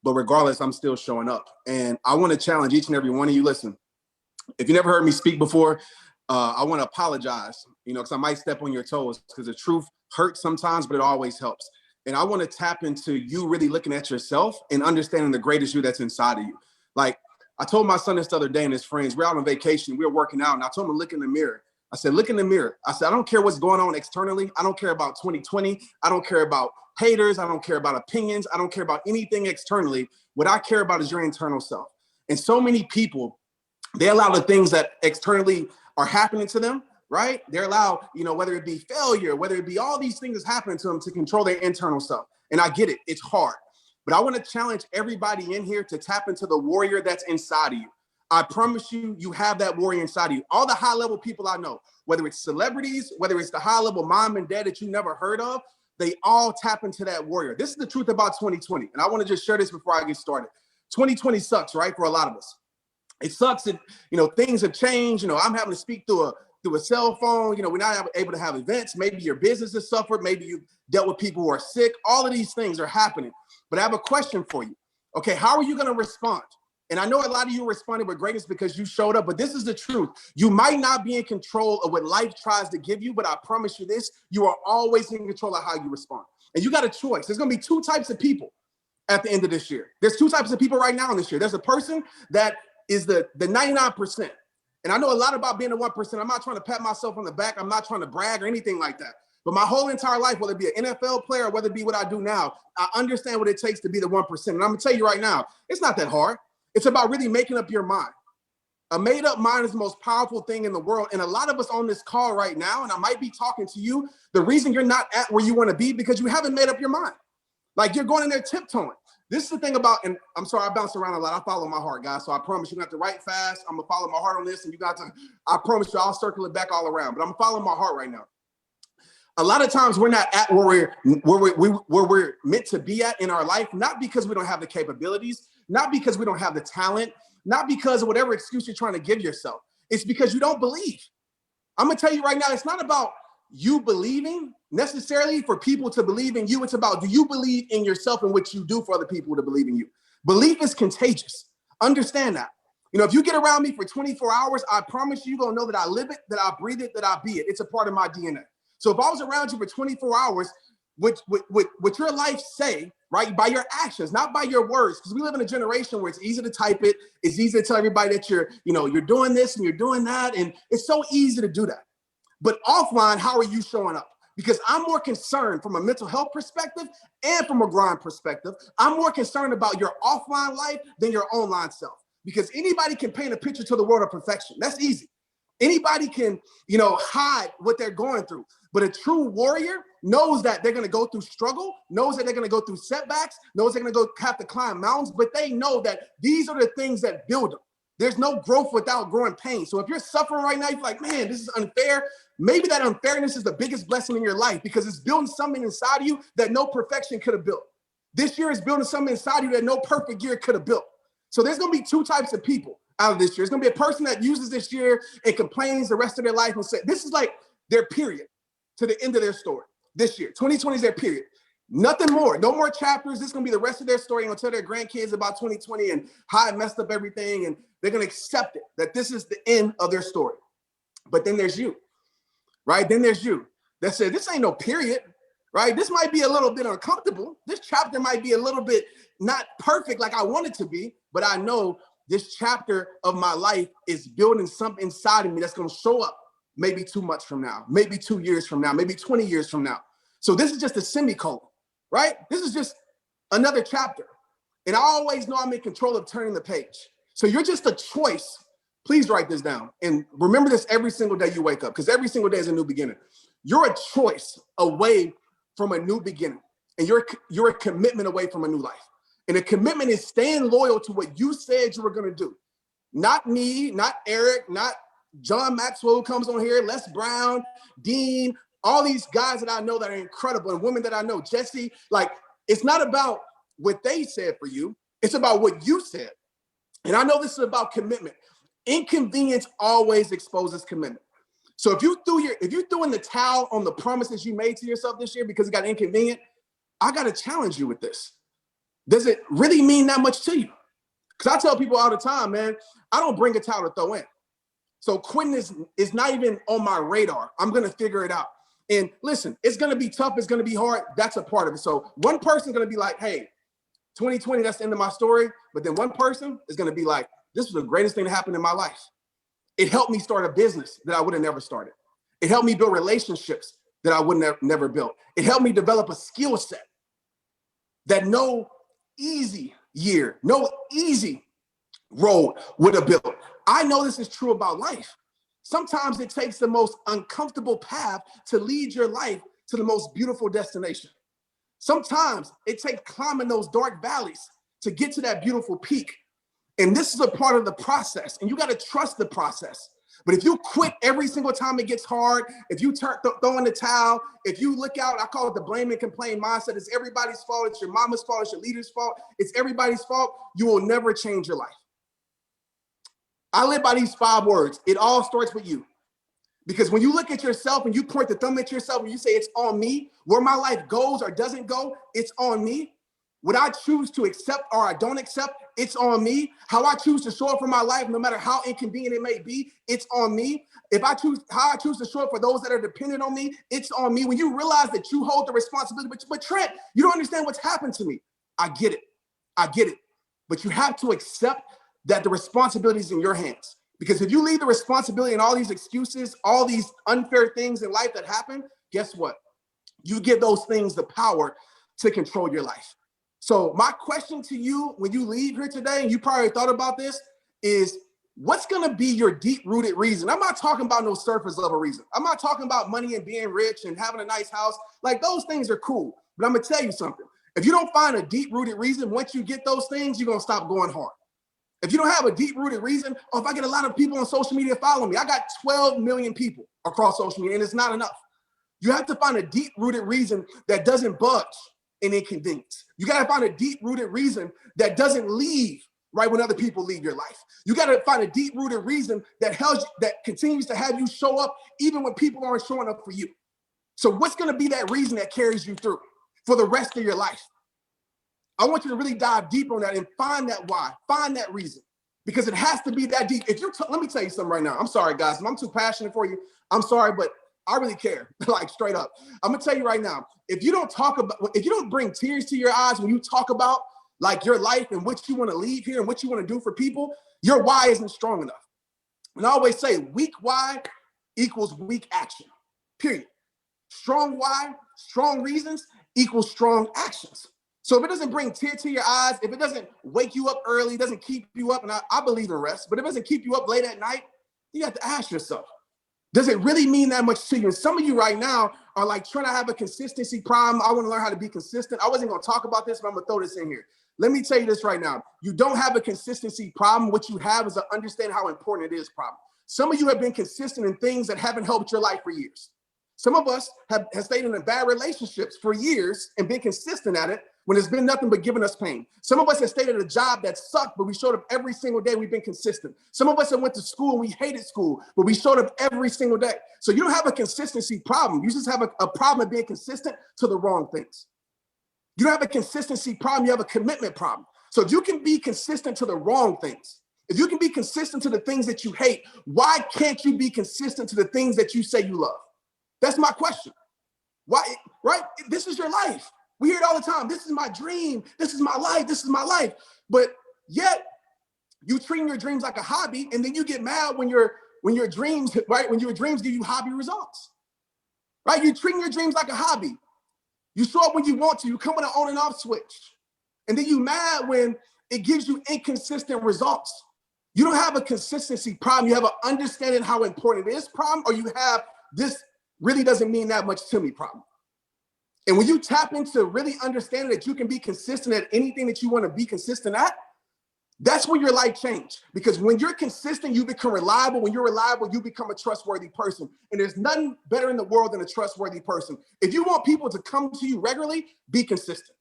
but regardless, I'm still showing up. And I want to challenge each and every one of you. Listen, if you never heard me speak before, I want to apologize, because I might step on your toes, because the truth hurts sometimes, but it always helps. And I want to tap into you really looking at yourself and understanding the greatest you that's inside of you. Like I told my son this the other day and his friends, we're out on vacation, we were working out, and I told him to look in the mirror. I said, look in the mirror. I said, I don't care what's going on externally. I don't care about 2020. I don't care about haters. I don't care about opinions. I don't care about anything externally. What I care about is your internal self. And so many people, they allow the things that externally are happening to them, right? They're allowed, whether it be failure, whether it be all these things that's happening to them, to control their internal self. And I get it. It's hard. But I want to challenge everybody in here to tap into the warrior that's inside of you. I promise you, you have that warrior inside of you. All the high level people I know, whether it's celebrities, whether it's the high level mom and dad that you never heard of, they all tap into that warrior. This is the truth about 2020. And I want to just share this before I get started. 2020 sucks, right? For a lot of us. It sucks that, things have changed. I'm having to speak through a cell phone. We're not able to have events. Maybe your business has suffered. Maybe you've dealt with people who are sick. All of these things are happening. But I have a question for you. Okay, how are you going to respond? And I know a lot of you responded with greatness because you showed up, but this is the truth. You might not be in control of what life tries to give you, but I promise you this, you are always in control of how you respond. And you got a choice. There's going to be two types of people at the end of this year. There's two types of people right now in this year. There's a person that is the 99%. And I know a lot about being the 1%. I'm not trying to pat myself on the back. I'm not trying to brag or anything like that. But my whole entire life, whether it be an NFL player or whether it be what I do now, I understand what it takes to be the 1%. And I'm going to tell you right now, it's not that hard. It's about really making up your mind. A made up mind is the most powerful thing in the world. And a lot of us on this call right now, and I might be talking to you, the reason you're not at where you want to be because you haven't made up your mind. Like you're going in there tiptoeing. This is the thing about, and I'm sorry, I bounce around a lot. I follow my heart, guys. So I promise you, have to write fast. I'm going to follow my heart on this. And you got to, I promise you, I'll circle it back all around. But I'm following my heart right now. A lot of times we're not at where we're meant to be at in our life, not because we don't have the capabilities, not because we don't have the talent, not because of whatever excuse you're trying to give yourself. It's because you don't believe. I'm going to tell you right now, it's not about you believing necessarily for people to believe in you. It's about, do you believe in yourself and what you do for other people to believe in you? Belief is contagious. Understand that. If you get around me for 24 hours, I promise you're going to know that I live it, that I breathe it, that I be it. It's a part of my DNA. So if I was around you for 24 hours, what your life say, right, by your actions, not by your words, because we live in a generation where it's easy to type it, it's easy to tell everybody that you're doing this and you're doing that, and it's so easy to do that. But offline, how are you showing up? Because I'm more concerned from a mental health perspective and from a grind perspective. I'm more concerned about your offline life than your online self, because anybody can paint a picture to the world of perfection. That's easy. Anybody can, hide what they're going through. But a true warrior knows that they're going to go through struggle, knows that they're going to go through setbacks, knows they're going to have to climb mountains, but they know that these are the things that build them. There's no growth without growing pain. So if you're suffering right now, you're like, man, this is unfair. Maybe that unfairness is the biggest blessing in your life because it's building something inside of you that no perfection could have built. This year is building something inside of you that no perfect year could have built. So there's going to be two types of people out of this year. There's going to be a person that uses this year and complains the rest of their life and say, this is like their period to the end of their story. This year, 2020 is their period. Nothing more, no more chapters. This is going to be the rest of their story. And they'll tell their grandkids about 2020 and how it messed up everything. And they're going to accept it, that this is the end of their story. But then there's you, right? Then there's you that said, this ain't no period, right? This might be a little bit uncomfortable. This chapter might be a little bit not perfect like I want it to be, but I know this chapter of my life is building something inside of me that's going to show up maybe 2 months from now, maybe 2 years from now, maybe 20 years from now. So this is just a semicolon, right? This is just another chapter. And I always know I'm in control of turning the page. So you're just a choice. Please write this down. And remember this every single day you wake up, because every single day is a new beginning. You're a choice away from a new beginning. And you're a commitment away from a new life. And a commitment is staying loyal to what you said you were going to do. Not me, not Eric, not John Maxwell who comes on here, Les Brown, Dean, all these guys that I know that are incredible and women that I know, Jesse. Like, it's not about what they said for you. It's about what you said. And I know this is about commitment. Inconvenience always exposes commitment. So if you threw in the towel on the promises you made to yourself this year because it got inconvenient, I got to challenge you with this. Does it really mean that much to you? Because I tell people all the time, man, I don't bring a towel to throw in. So quitting is not even on my radar. I'm going to figure it out. And listen, it's going to be tough. It's going to be hard. That's a part of it. So one person's going to be like, hey, 2020, that's the end of my story. But then one person is going to be like, this was the greatest thing that happened in my life. It helped me start a business that I would have never started. It helped me build relationships that I would have never built. It helped me develop a skill set that no easy year, no easy road would have built. I know this is true about life. Sometimes it takes the most uncomfortable path to lead your life to the most beautiful destination. Sometimes it takes climbing those dark valleys to get to that beautiful peak. And this is a part of the process, and you got to trust the process. But if you quit every single time it gets hard, if you throw in the towel, if you look out, I call it the blame and complain mindset. It's everybody's fault. It's your mama's fault. It's your leader's fault. It's everybody's fault. You will never change your life. I live by these 5 words. It all starts with you. Because when you look at yourself and you point the thumb at yourself and you say it's on me, where my life goes or doesn't go, it's on me. What I choose to accept or I don't accept, it's on me. How I choose to show up for my life, no matter how inconvenient it may be, it's on me. How I choose to show up for those that are dependent on me, it's on me. When you realize that you hold the responsibility, but Trent, you don't understand what's happened to me. I get it. But you have to accept that the responsibility is in your hands. Because if you leave the responsibility and all these excuses, all these unfair things in life that happen, guess what? You give those things the power to control your life. So my question to you when you leave here today, and you probably thought about this, is what's going to be your deep-rooted reason? I'm not talking about no surface level reason. I'm not talking about money and being rich and having a nice house. Like, those things are cool. But I'm going to tell you something. If you don't find a deep-rooted reason, once you get those things, you're going to stop going hard. If you don't have a deep-rooted reason, or if I get a lot of people on social media following me, I got 12 million people across social media, and it's not enough. You have to find a deep-rooted reason that doesn't budge in inconvenience. You got to find a deep-rooted reason that doesn't leave right when other people leave your life. You got to find a deep-rooted reason that continues to have you show up even when people aren't showing up for you. So what's going to be that reason that carries you through for the rest of your life? I want you to really dive deep on that and find that why, find that reason, because it has to be that deep. Let me tell you something right now. I'm sorry, guys. If I'm too passionate for you, I'm sorry, but I really care, like straight up. I'm gonna tell you right now, if you don't bring tears to your eyes when you talk about like your life and what you want to leave here and what you want to do for people, your why isn't strong enough. And I always say weak why equals weak action, period. Strong why, strong reasons equals strong actions. So if it doesn't bring tears to your eyes, if it doesn't wake you up early, doesn't keep you up, and I believe in rest, but if it doesn't keep you up late at night, you have to ask yourself, does it really mean that much to you? And some of you right now are like trying to have a consistency problem. I want to learn how to be consistent. I wasn't going to talk about this, but I'm going to throw this in here. Let me tell you this right now. You don't have a consistency problem. What you have is an understand how important it is problem. Some of you have been consistent in things that haven't helped your life for years. Some of us have stayed in bad relationships for years and been consistent at it when it's been nothing but giving us pain. Some of us have stayed at a job that sucked, but we showed up every single day. We've been consistent. Some of us have went to school and we hated school, but we showed up every single day. So you don't have a consistency problem. You just have a problem of being consistent to the wrong things. You don't have a consistency problem. You have a commitment problem. So if you can be consistent to the wrong things, if you can be consistent to the things that you hate, why can't you be consistent to the things that you say you love? That's my question. Why, right? This is your life. We hear it all the time. This is my dream. This is my life. This is my life. But yet you treat your dreams like a hobby, and then you get mad when your dreams, right? When your dreams give you hobby results, right? You treat your dreams like a hobby. You show up when you want to. You come with an on and off switch, and then you mad when it gives you inconsistent results. You don't have a consistency problem. You have an understanding how important it is problem, or you have this really doesn't mean that much to me problem. And when you tap into really understanding that you can be consistent at anything that you want to be consistent at, that's when your life changes. Because when you're consistent, you become reliable. When you're reliable, you become a trustworthy person. And there's nothing better in the world than a trustworthy person. If you want people to come to you regularly, be consistent.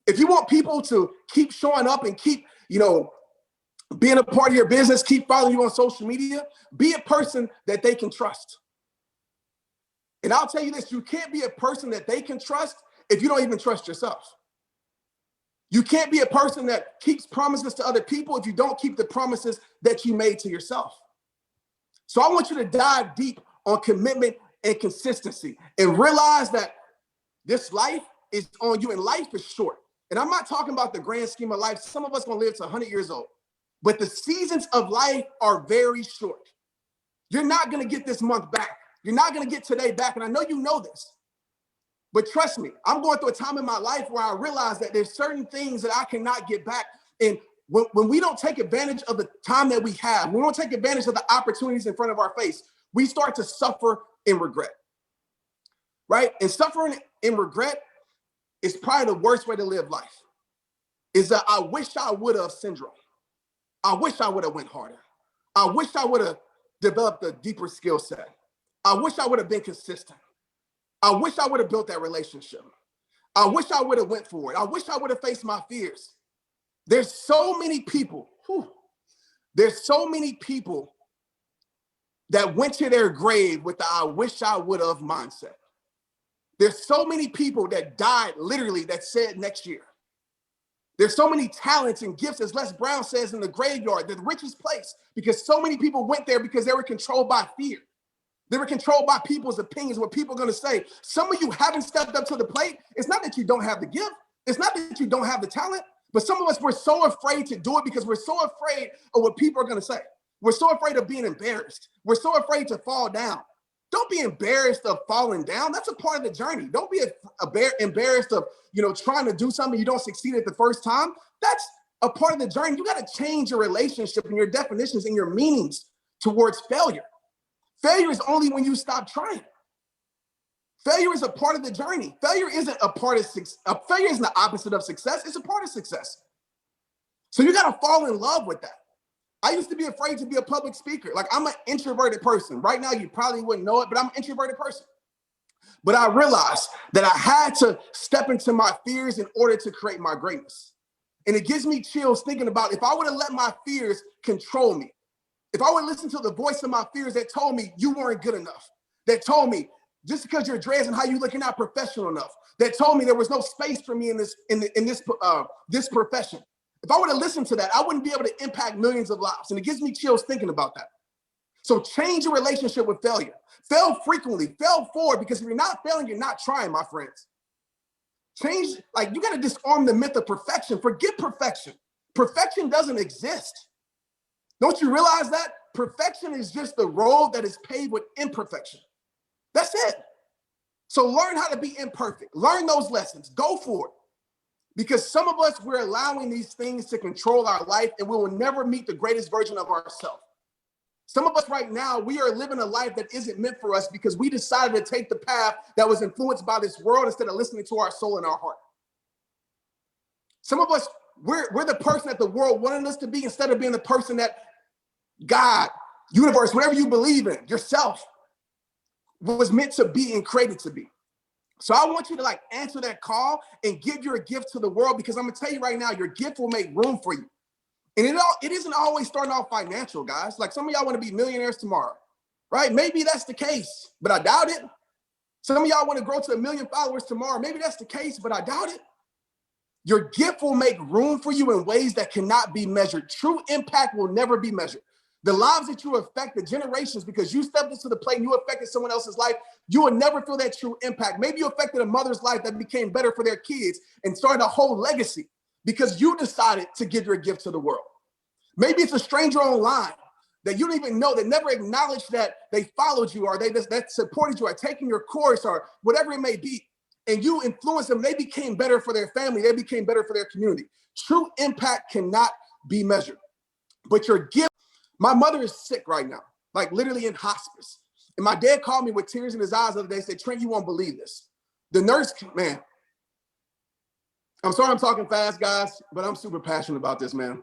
If you want people to keep showing up and keep, being a part of your business, keep following you on social media, be a person that they can trust. And I'll tell you this, you can't be a person that they can trust if you don't even trust yourself. You can't be a person that keeps promises to other people if you don't keep the promises that you made to yourself. So I want you to dive deep on commitment and consistency and realize that this life is on you and life is short. And I'm not talking about the grand scheme of life. Some of us gonna live to 100 years old, but the seasons of life are very short. You're not gonna get this month back. You're not gonna get today back. And I know you know this, but trust me, I'm going through a time in my life where I realize that there's certain things that I cannot get back. And when we don't take advantage of the time that we have, we don't take advantage of the opportunities in front of our face, we start to suffer in regret, right? And suffering in regret is probably the worst way to live life. Is that I wish I would have syndrome. I wish I would have went harder. I wish I would have developed a deeper skill set. I wish I would have been consistent. I wish I would have built that relationship. I wish I would have went for it. I wish I would have faced my fears. There's so many people, there's so many people that went to their grave with the I wish I would have mindset. There's so many people that died literally that said next year. There's so many talents and gifts, as Les Brown says, in the graveyard, the richest place, because so many people went there because they were controlled by fear. They were controlled by people's opinions, what people are going to say. Some of you haven't stepped up to the plate. It's not that you don't have the gift. It's not that you don't have the talent. But some of us, we're so afraid to do it because we're so afraid of what people are going to say. We're so afraid of being embarrassed. We're so afraid to fall down. Don't be embarrassed of falling down. That's a part of the journey. Don't be embarrassed of, trying to do something you don't succeed at the first time. That's a part of the journey. You got to change your relationship and your definitions and your meanings towards failure. Failure is only when you stop trying. Failure is a part of the journey. Failure isn't a part of success. Failure isn't the opposite of success. It's a part of success. So you got to fall in love with that. I used to be afraid to be a public speaker. Like, I'm an introverted person. Right now, you probably wouldn't know it, but I'm an introverted person. But I realized that I had to step into my fears in order to create my greatness. And it gives me chills thinking about if I would have let my fears control me, if I would listen to the voice of my fears that told me you weren't good enough, that told me just because you're dressed and how you look, you're not professional enough, that told me there was no space for me in this profession. If I would have listened to that, I wouldn't be able to impact millions of lives. And it gives me chills thinking about that. So change your relationship with failure. Fail frequently, fail forward, because if you're not failing, you're not trying, my friends. You got to disarm the myth of perfection. Forget perfection. Perfection doesn't exist. Don't you realize that? Perfection is just the road that is paved with imperfection. That's it. So learn how to be imperfect. Learn those lessons. Go for it. Because some of us, we're allowing these things to control our life, and we will never meet the greatest version of ourselves. Some of us right now, we are living a life that isn't meant for us because we decided to take the path that was influenced by this world instead of listening to our soul and our heart. Some of us, we're the person that the world wanted us to be instead of being the person that God, universe, whatever you believe in, yourself, was meant to be and created to be. So I want you to like answer that call and give your gift to the world, because I'm gonna tell you right now, your gift will make room for you. And it isn't always starting off financial, guys. Like some of y'all want to be millionaires tomorrow, right? Maybe that's the case, but I doubt it. Some of y'all want to grow to 1 million followers tomorrow. Maybe that's the case, but I doubt it. Your gift will make room for you in ways that cannot be measured. True impact will never be measured. The lives that you affect, the generations, because you stepped into the plate and you affected someone else's life, you will never feel that true impact. Maybe you affected a mother's life that became better for their kids and started a whole legacy because you decided to give your gift to the world. Maybe it's a stranger online that you don't even know, that never acknowledged that they followed you or that supported you or taking your course or whatever it may be. And you influenced them. They became better for their family. They became better for their community. True impact cannot be measured. But your gift, my mother is sick right now, like literally in hospice. And my dad called me with tears in his eyes the other day and said, Trent, you won't believe this. The nurse, man, I'm sorry I'm talking fast, guys, but I'm super passionate about this, man.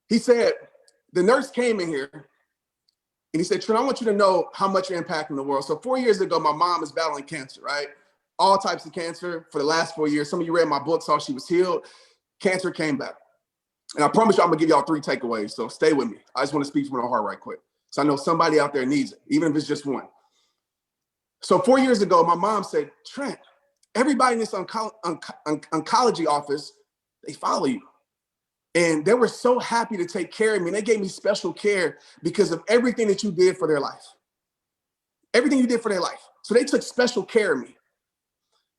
He said, the nurse came in here and he said, Trent, I want you to know how much you're impacting the world. So 4 years ago, my mom is battling cancer, right? All types of cancer for the last 4 years. Some of you read my book, saw she was healed. Cancer came back. And I promise you, I'm gonna give y'all 3 takeaways. So stay with me. I just want to speak from the heart right quick. So I know somebody out there needs it, even if it's just one. So 4 years ago, my mom said, Trent, everybody in this oncology office, they follow you. And they were so happy to take care of me. And they gave me special care because of everything that you did for their life. Everything you did for their life. So they took special care of me.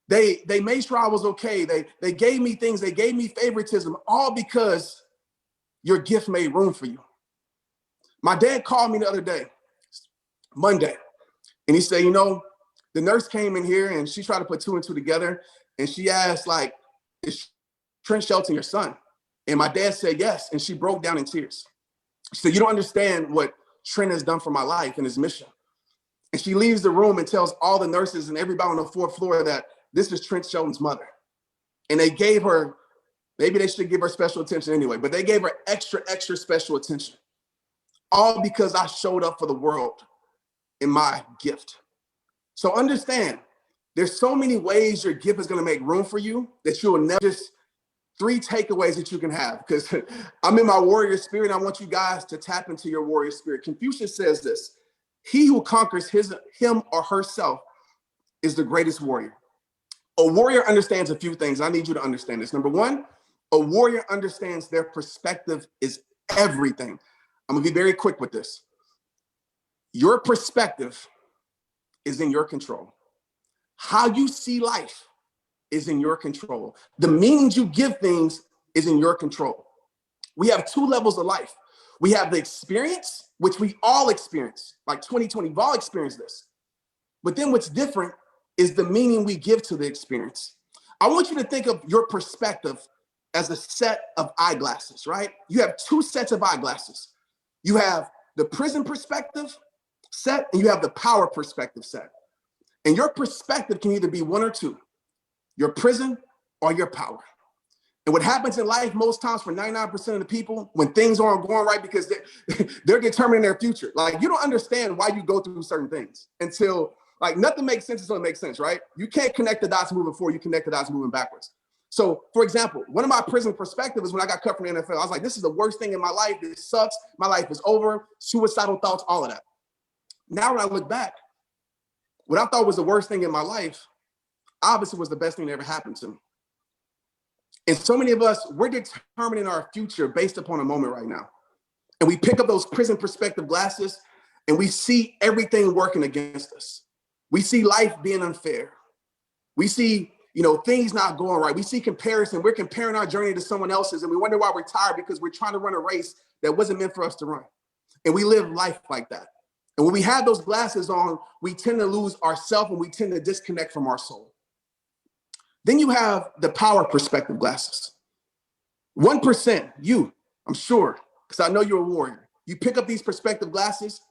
They made sure I was okay. They gave me things. They gave me favoritism, all because your gift made room for you. My dad called me the other day, Monday, and he said, you know, the nurse came in here and she tried to put 2 and 2 together. And she asked, like, is Trent Shelton your son? And my dad said yes, and she broke down in tears. She said, you don't understand what Trent has done for my life and his mission. And she leaves the room and tells all the nurses and everybody on the 4th floor that this is Trent Shelton's mother. And they gave her, maybe they should give her special attention anyway, but they gave her extra special attention. All because I showed up for the world in my gift. So understand, there's so many ways your gift is gonna make room for you that you will never just 3 takeaways that you can have, because I'm in my warrior spirit. And I want you guys to tap into your warrior spirit. Confucius says this: he who conquers him or herself is the greatest warrior. A warrior understands a few things. I need you to understand this. Number 1, a warrior understands their perspective is everything. I'm gonna be very quick with this. Your perspective is in your control. How you see life is in your control. The meanings you give things is in your control. We have 2 levels of life. We have the experience, which we all experience, like 2020, we've all experienced this. But then what's different is the meaning we give to the experience. I want you to think of your perspective as a set of eyeglasses, right? You have 2 sets of eyeglasses. You have the prison perspective set and you have the power perspective set. And your perspective can either be 1 or 2. Your prison or your power. And what happens in life most times for 99% of the people, when things aren't going right, because they're determining their future. Like, you don't understand why you go through certain things until, like, nothing makes sense until it makes sense, right? You can't connect the dots moving forward, you connect the dots moving backwards. So, for example, one of my prison perspectives is when I got cut from the NFL. I was like, this is the worst thing in my life. This sucks. My life is over. Suicidal thoughts, all of that. Now, when I look back, what I thought was the worst thing in my life obviously was the best thing that ever happened to me. And so many of us, we're determining our future based upon a moment right now. And we pick up those prison perspective glasses and we see everything working against us. We see life being unfair. We see, things not going right. We see comparison. We're comparing our journey to someone else's and we wonder why we're tired, because we're trying to run a race that wasn't meant for us to run. And we live life like that. And when we have those glasses on, we tend to lose ourselves and we tend to disconnect from our soul. Then you have the power perspective glasses. 1%, you, I'm sure, because I know you're a warrior. you pick up these perspective glasses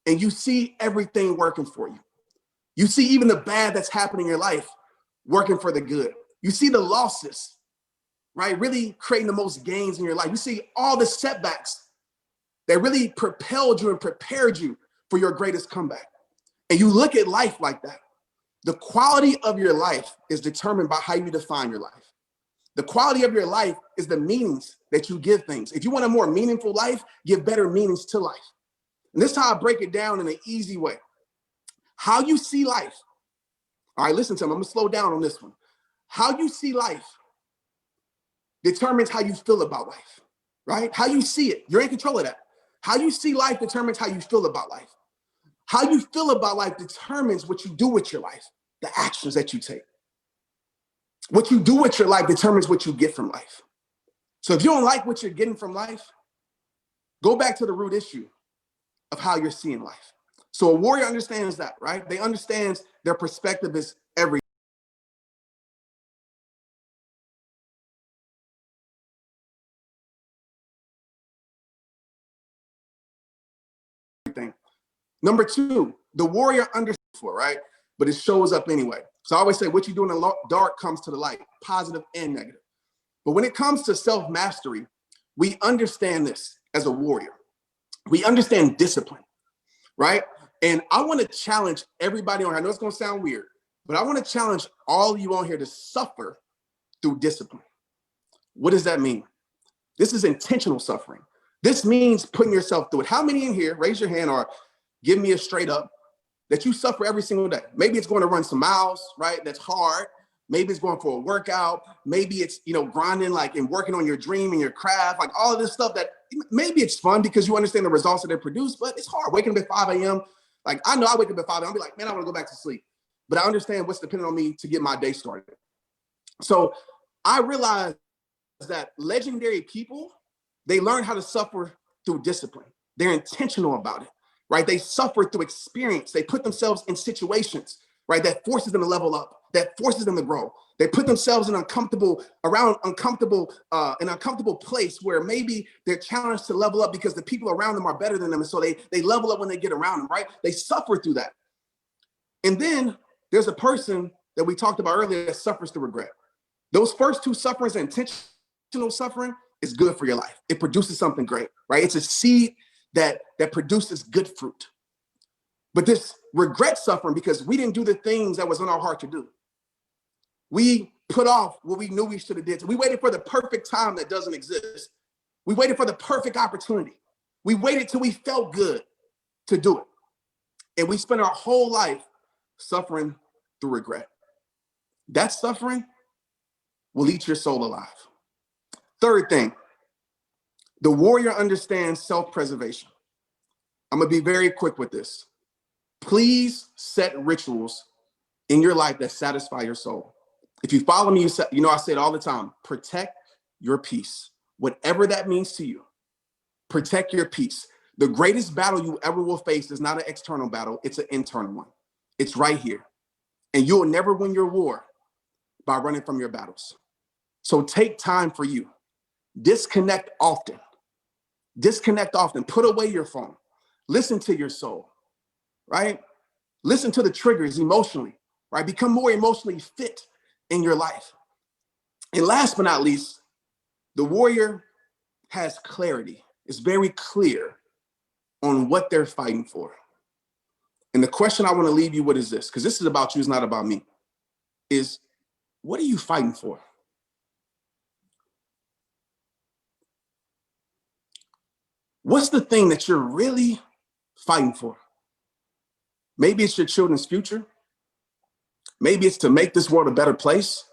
and you see everything working for you. You see even the bad that's happening in your life working for the good. You see the losses, right? Really creating the most gains in your life. You see all the setbacks that really propelled you and prepared you for your greatest comeback. And you look at life like that. The quality of your life is determined by how you define your life. The quality of your life is the meanings that you give things. If you want a more meaningful life, give better meanings to life. And this is how I break it down in an easy way. How you see life. All right, listen to me. I'm gonna slow down on this one. How you see life determines how you feel about life, right? How you see it, you're in control of that. How you see life determines how you feel about life. How you feel about life determines what you do with your life, the actions that you take. What you do with your life determines what you get from life. So if you don't like what you're getting from life, go back to the root issue of how you're seeing life. So a warrior understands that, right? They understand their perspective is everything. Number two, the warrior understands, right? But it shows up anyway. So I always say what you do in the dark comes to the light, positive and negative. But when it comes to self-mastery, we understand this as a warrior. We understand discipline, right? And I want to challenge everybody on here. I know it's going to sound weird, but I want to challenge all of you on here to suffer through discipline. What does that mean? This is intentional suffering. This means putting yourself through it. How many in here, raise your hand or give me a straight up, that you suffer every single day? Maybe it's going to run some miles, right? That's hard. Maybe it's going for a workout. Maybe it's, grinding like and working on your dream and your craft, like all of this stuff that maybe it's fun because you understand the results that they produce, but it's hard. Waking up at 5 a.m. Like I know I wake up at 5 a.m. I'll be like, man, I want to go back to sleep. But I understand what's dependent on me to get my day started. So I realized that legendary people, they learn how to suffer through discipline. They're intentional about it, right? They suffer through experience. They put themselves in situations, right, that forces them to level up, that forces them to grow. They put themselves in an uncomfortable place where maybe they're challenged to level up because the people around them are better than them. And so they level up when they get around them, right? They suffer through that. And then there's a person that we talked about earlier that suffers through regret. Those first two sufferings, intentional suffering, is good for your life. It produces something great, right? It's a seed that produces good fruit. But this regret suffering, because we didn't do the things that was on our heart to do. We put off what we knew we should have did. We waited for the perfect time that doesn't exist. We waited for the perfect opportunity. We waited till we felt good to do it. And we spent our whole life suffering through regret. That suffering will eat your soul alive. Third thing, the warrior understands self-preservation. I'm gonna be very quick with this. Please set rituals in your life that satisfy your soul. If you follow me, you know I say it all the time, protect your peace. Whatever that means to you, protect your peace. The greatest battle you ever will face is not an external battle, it's an internal one. It's right here. And you'll never win your war by running from your battles. So take time for you. Disconnect often. Disconnect often. Put away your phone. Listen to your soul, right? Listen to the triggers emotionally, right? Become more emotionally fit in your life. And last but not least, the warrior has clarity. It's very clear on what they're fighting for. And the question I want to leave you with is this, because this is about you, it's not about me, is what are you fighting for? What's the thing that you're really fighting for? Maybe it's your children's future. Maybe it's to make this world a better place.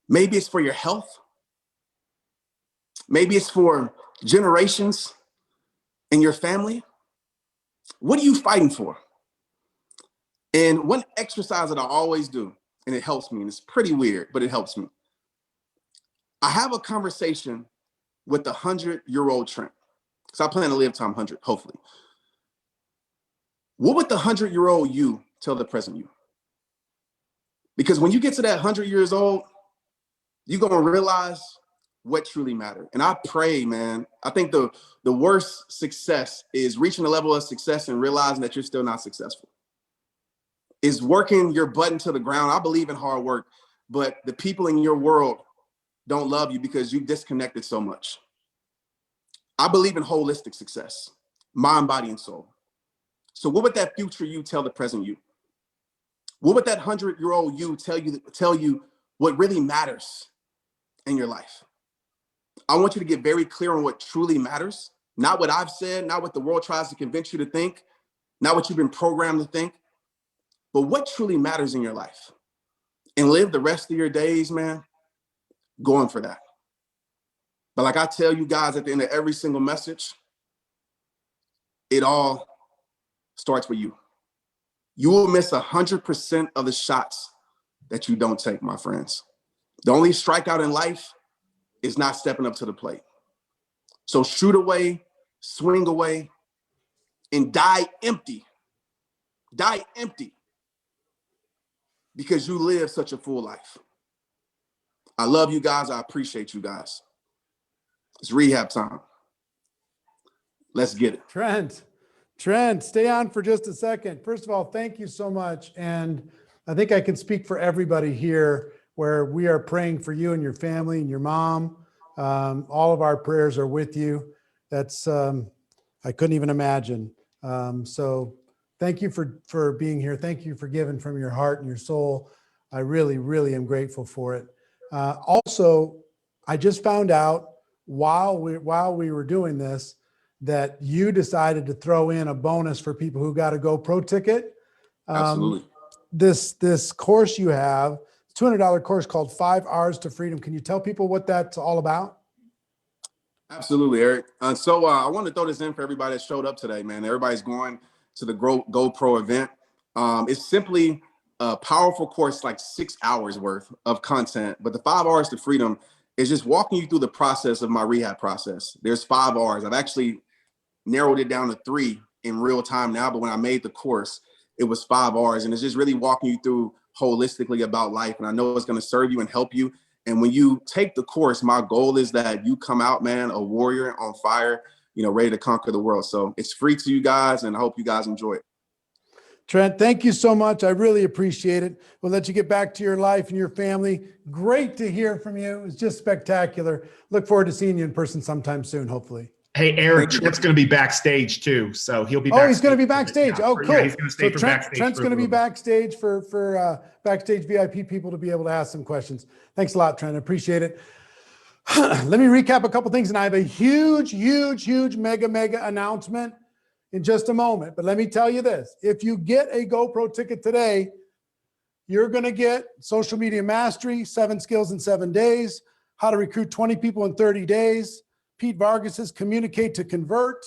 Maybe it's for your health. Maybe it's for generations in your family. What are you fighting for? And one exercise that I always do, and it helps me, and it's pretty weird, but it helps me. I have a conversation with the 100-year-old Trent, because I plan to live to 100, hopefully. What would the 100-year-old you tell the present you? Because when you get to that 100 years old, you're going to realize what truly matters. And I pray, man, I think the worst success is reaching a level of success and realizing that you're still not successful. Is working your butt into the ground. I believe in hard work, but the people in your world don't love you because you've disconnected so much. I believe in holistic success, mind, body, and soul. So what would that future you tell the present you? What would that 100-year-old you tell you what really matters in your life? I want you to get very clear on what truly matters, not what I've said, not what the world tries to convince you to think, not what you've been programmed to think, but what truly matters in your life. And live the rest of your days, man, going for that. But like I tell you guys at the end of every single message, it all starts with you. You will miss 100% of the shots that you don't take, my friends. The only strikeout in life is not stepping up to the plate. So shoot away, swing away, and die empty. Die empty because you live such a full life. I love you guys. I appreciate you guys. It's rehab time. Let's get it. Trent, stay on for just a second. First of all, thank you so much. And I think I can speak for everybody here where we are praying for you and your family and your mom. All of our prayers are with you. That's, I couldn't even imagine. So thank you for being here. Thank you for giving from your heart and your soul. I really, really am grateful for it. Also, I just found out while we were doing this, that you decided to throw in a bonus for people who got a GoPro ticket. Absolutely. This course you have, $200 course called 5 R's to Freedom. Can you tell people what that's all about? Absolutely, Eric. So I want to throw this in for everybody that showed up today, man. Everybody's going to the GoPro event. It's simply a powerful course, like 6 hours worth of content. But the 5 R's to Freedom is just walking you through the process of my rehab process. There's 5 R's. I've actually narrowed it down to 3 in real time now, but when I made the course, it was 5 R's. And it's just really walking you through holistically about life. And I know it's going to serve you and help you. And when you take the course, my goal is that you come out, man, a warrior on fire, ready to conquer the world. So it's free to you guys, and I hope you guys enjoy it. Trent, thank you so much. I really appreciate it. We'll let you get back to your life and your family. Great to hear from you. It was just spectacular. Look forward to seeing you in person sometime soon, hopefully. Hey, Eric, Trent's going to be backstage too. So he'll be backstage. Oh, he's going to be backstage. Yeah, oh, cool. Yeah, he's going to stay so for Trent, backstage. Trent's going to be backstage for backstage VIP people to be able to ask some questions. Thanks a lot, Trent. I appreciate it. Let me recap a couple things. And I have a huge, mega announcement in just a moment. But let me tell you this. If you get a GoPro ticket today, you're going to get Social Media Mastery, 7 Skills in 7 Days, How to Recruit 20 People in 30 Days, Pete Vargas's Communicate to Convert,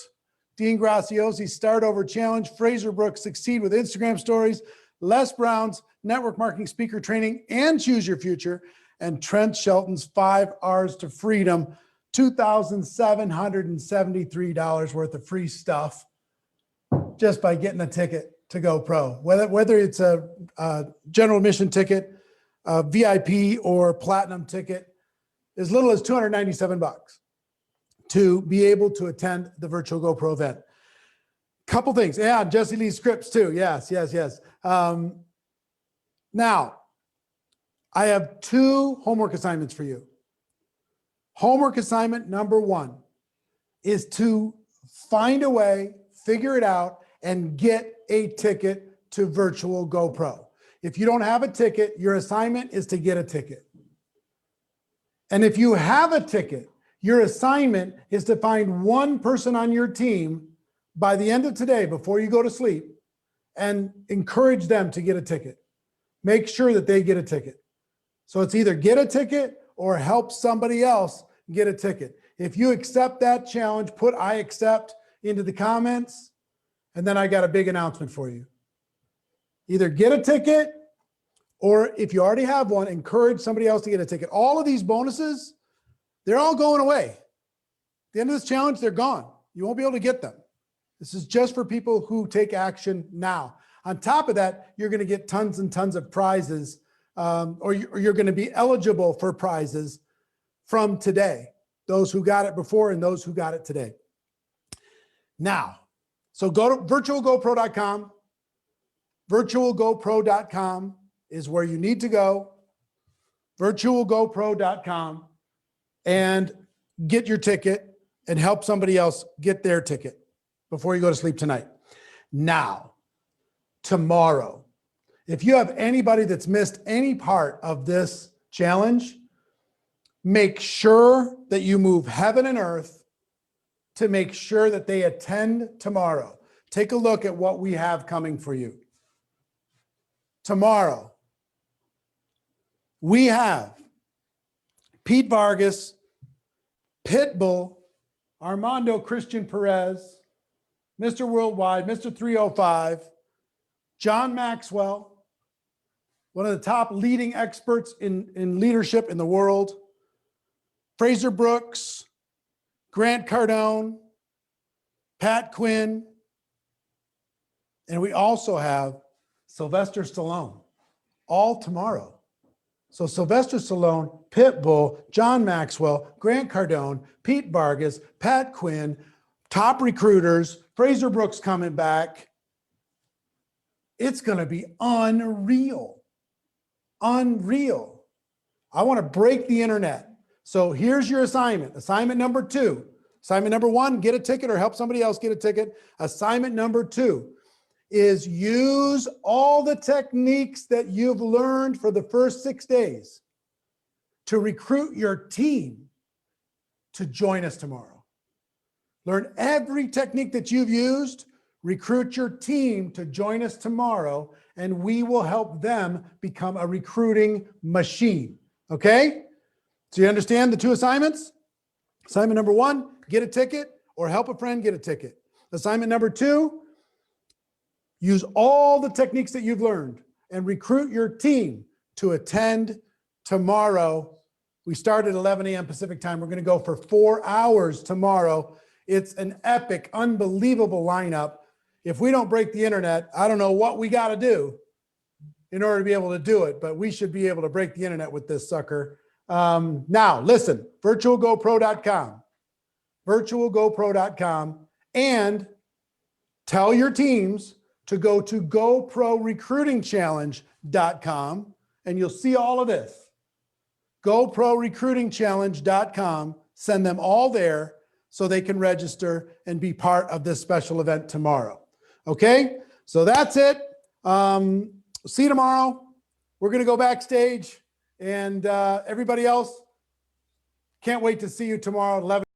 Dean Graciosi's Start Over Challenge, Fraser Brooks' Succeed with Instagram Stories, Les Brown's Network Marketing Speaker Training and Choose Your Future, and Trent Shelton's 5 R's to Freedom, $2,773 worth of free stuff just by getting a ticket to GoPro. Whether it's a general admission ticket, a VIP or platinum ticket, as little as $297 to be able to attend the virtual GoPro event. Couple things. Yeah, Jesse Lee scripts too. Yes. Now, I have 2 homework assignments for you. Homework assignment number 1 is to find a way, figure it out, and get a ticket to virtual GoPro. If you don't have a ticket, your assignment is to get a ticket. And if you have a ticket, your assignment is to find one person on your team by the end of today, before you go to sleep, and encourage them to get a ticket. Make sure that they get a ticket. So it's either get a ticket or help somebody else get a ticket. If you accept that challenge, put I accept into the comments, and then I got a big announcement for you. Either get a ticket, or if you already have one, encourage somebody else to get a ticket. All of these bonuses, they're all going away. At the end of this challenge, they're gone. You won't be able to get them. This is just for people who take action now. On top of that, you're going to get tons and tons of prizes, or you're going to be eligible for prizes from today, those who got it before and those who got it today. Now, so go to virtualgopro.com. Virtualgopro.com is where you need to go. Virtualgopro.com and get your ticket and help somebody else get their ticket before you go to sleep tonight. Now, tomorrow, if you have anybody that's missed any part of this challenge, make sure that you move heaven and earth to make sure that they attend tomorrow. Take a look at what we have coming for you. Tomorrow, we have Pete Vargas, Pitbull, Armando Christian Perez, Mr. Worldwide, Mr. 305, John Maxwell, one of the top leading experts in leadership in the world, Fraser Brooks, Grant Cardone, Pat Quinn, and we also have Sylvester Stallone, all tomorrow. So Sylvester Stallone, Pitbull, John Maxwell, Grant Cardone, Pete Vargas, Pat Quinn, top recruiters, Fraser Brooks coming back. It's going to be unreal. Unreal. I want to break the internet. So here's your assignment. Assignment number 2. Assignment number 1, get a ticket or help somebody else get a ticket. Assignment number 2 is use all the techniques that you've learned for the first 6 days to recruit your team to join us tomorrow. Learn every technique that you've used, recruit your team to join us tomorrow, and we will help them become a recruiting machine. Okay? So you understand the 2 assignments? Assignment number 1, get a ticket or help a friend get a ticket. Assignment number 2, use all the techniques that you've learned and recruit your team to attend tomorrow. We start at 11 a.m. Pacific time. We're going to go for 4 hours tomorrow. It's an epic, unbelievable lineup. If we don't break the internet, I don't know what we got to do in order to be able to do it, but we should be able to break the internet with this sucker. Now, listen, virtualgopro.com, virtualgopro.com, and tell your teams to go to GoProRecruitingChallenge.com, and you'll see all of this. GoProRecruitingChallenge.com, send them all there so they can register and be part of this special event tomorrow. Okay, so that's it. See you tomorrow. We're going to go backstage, and everybody else, can't wait to see you tomorrow at 11.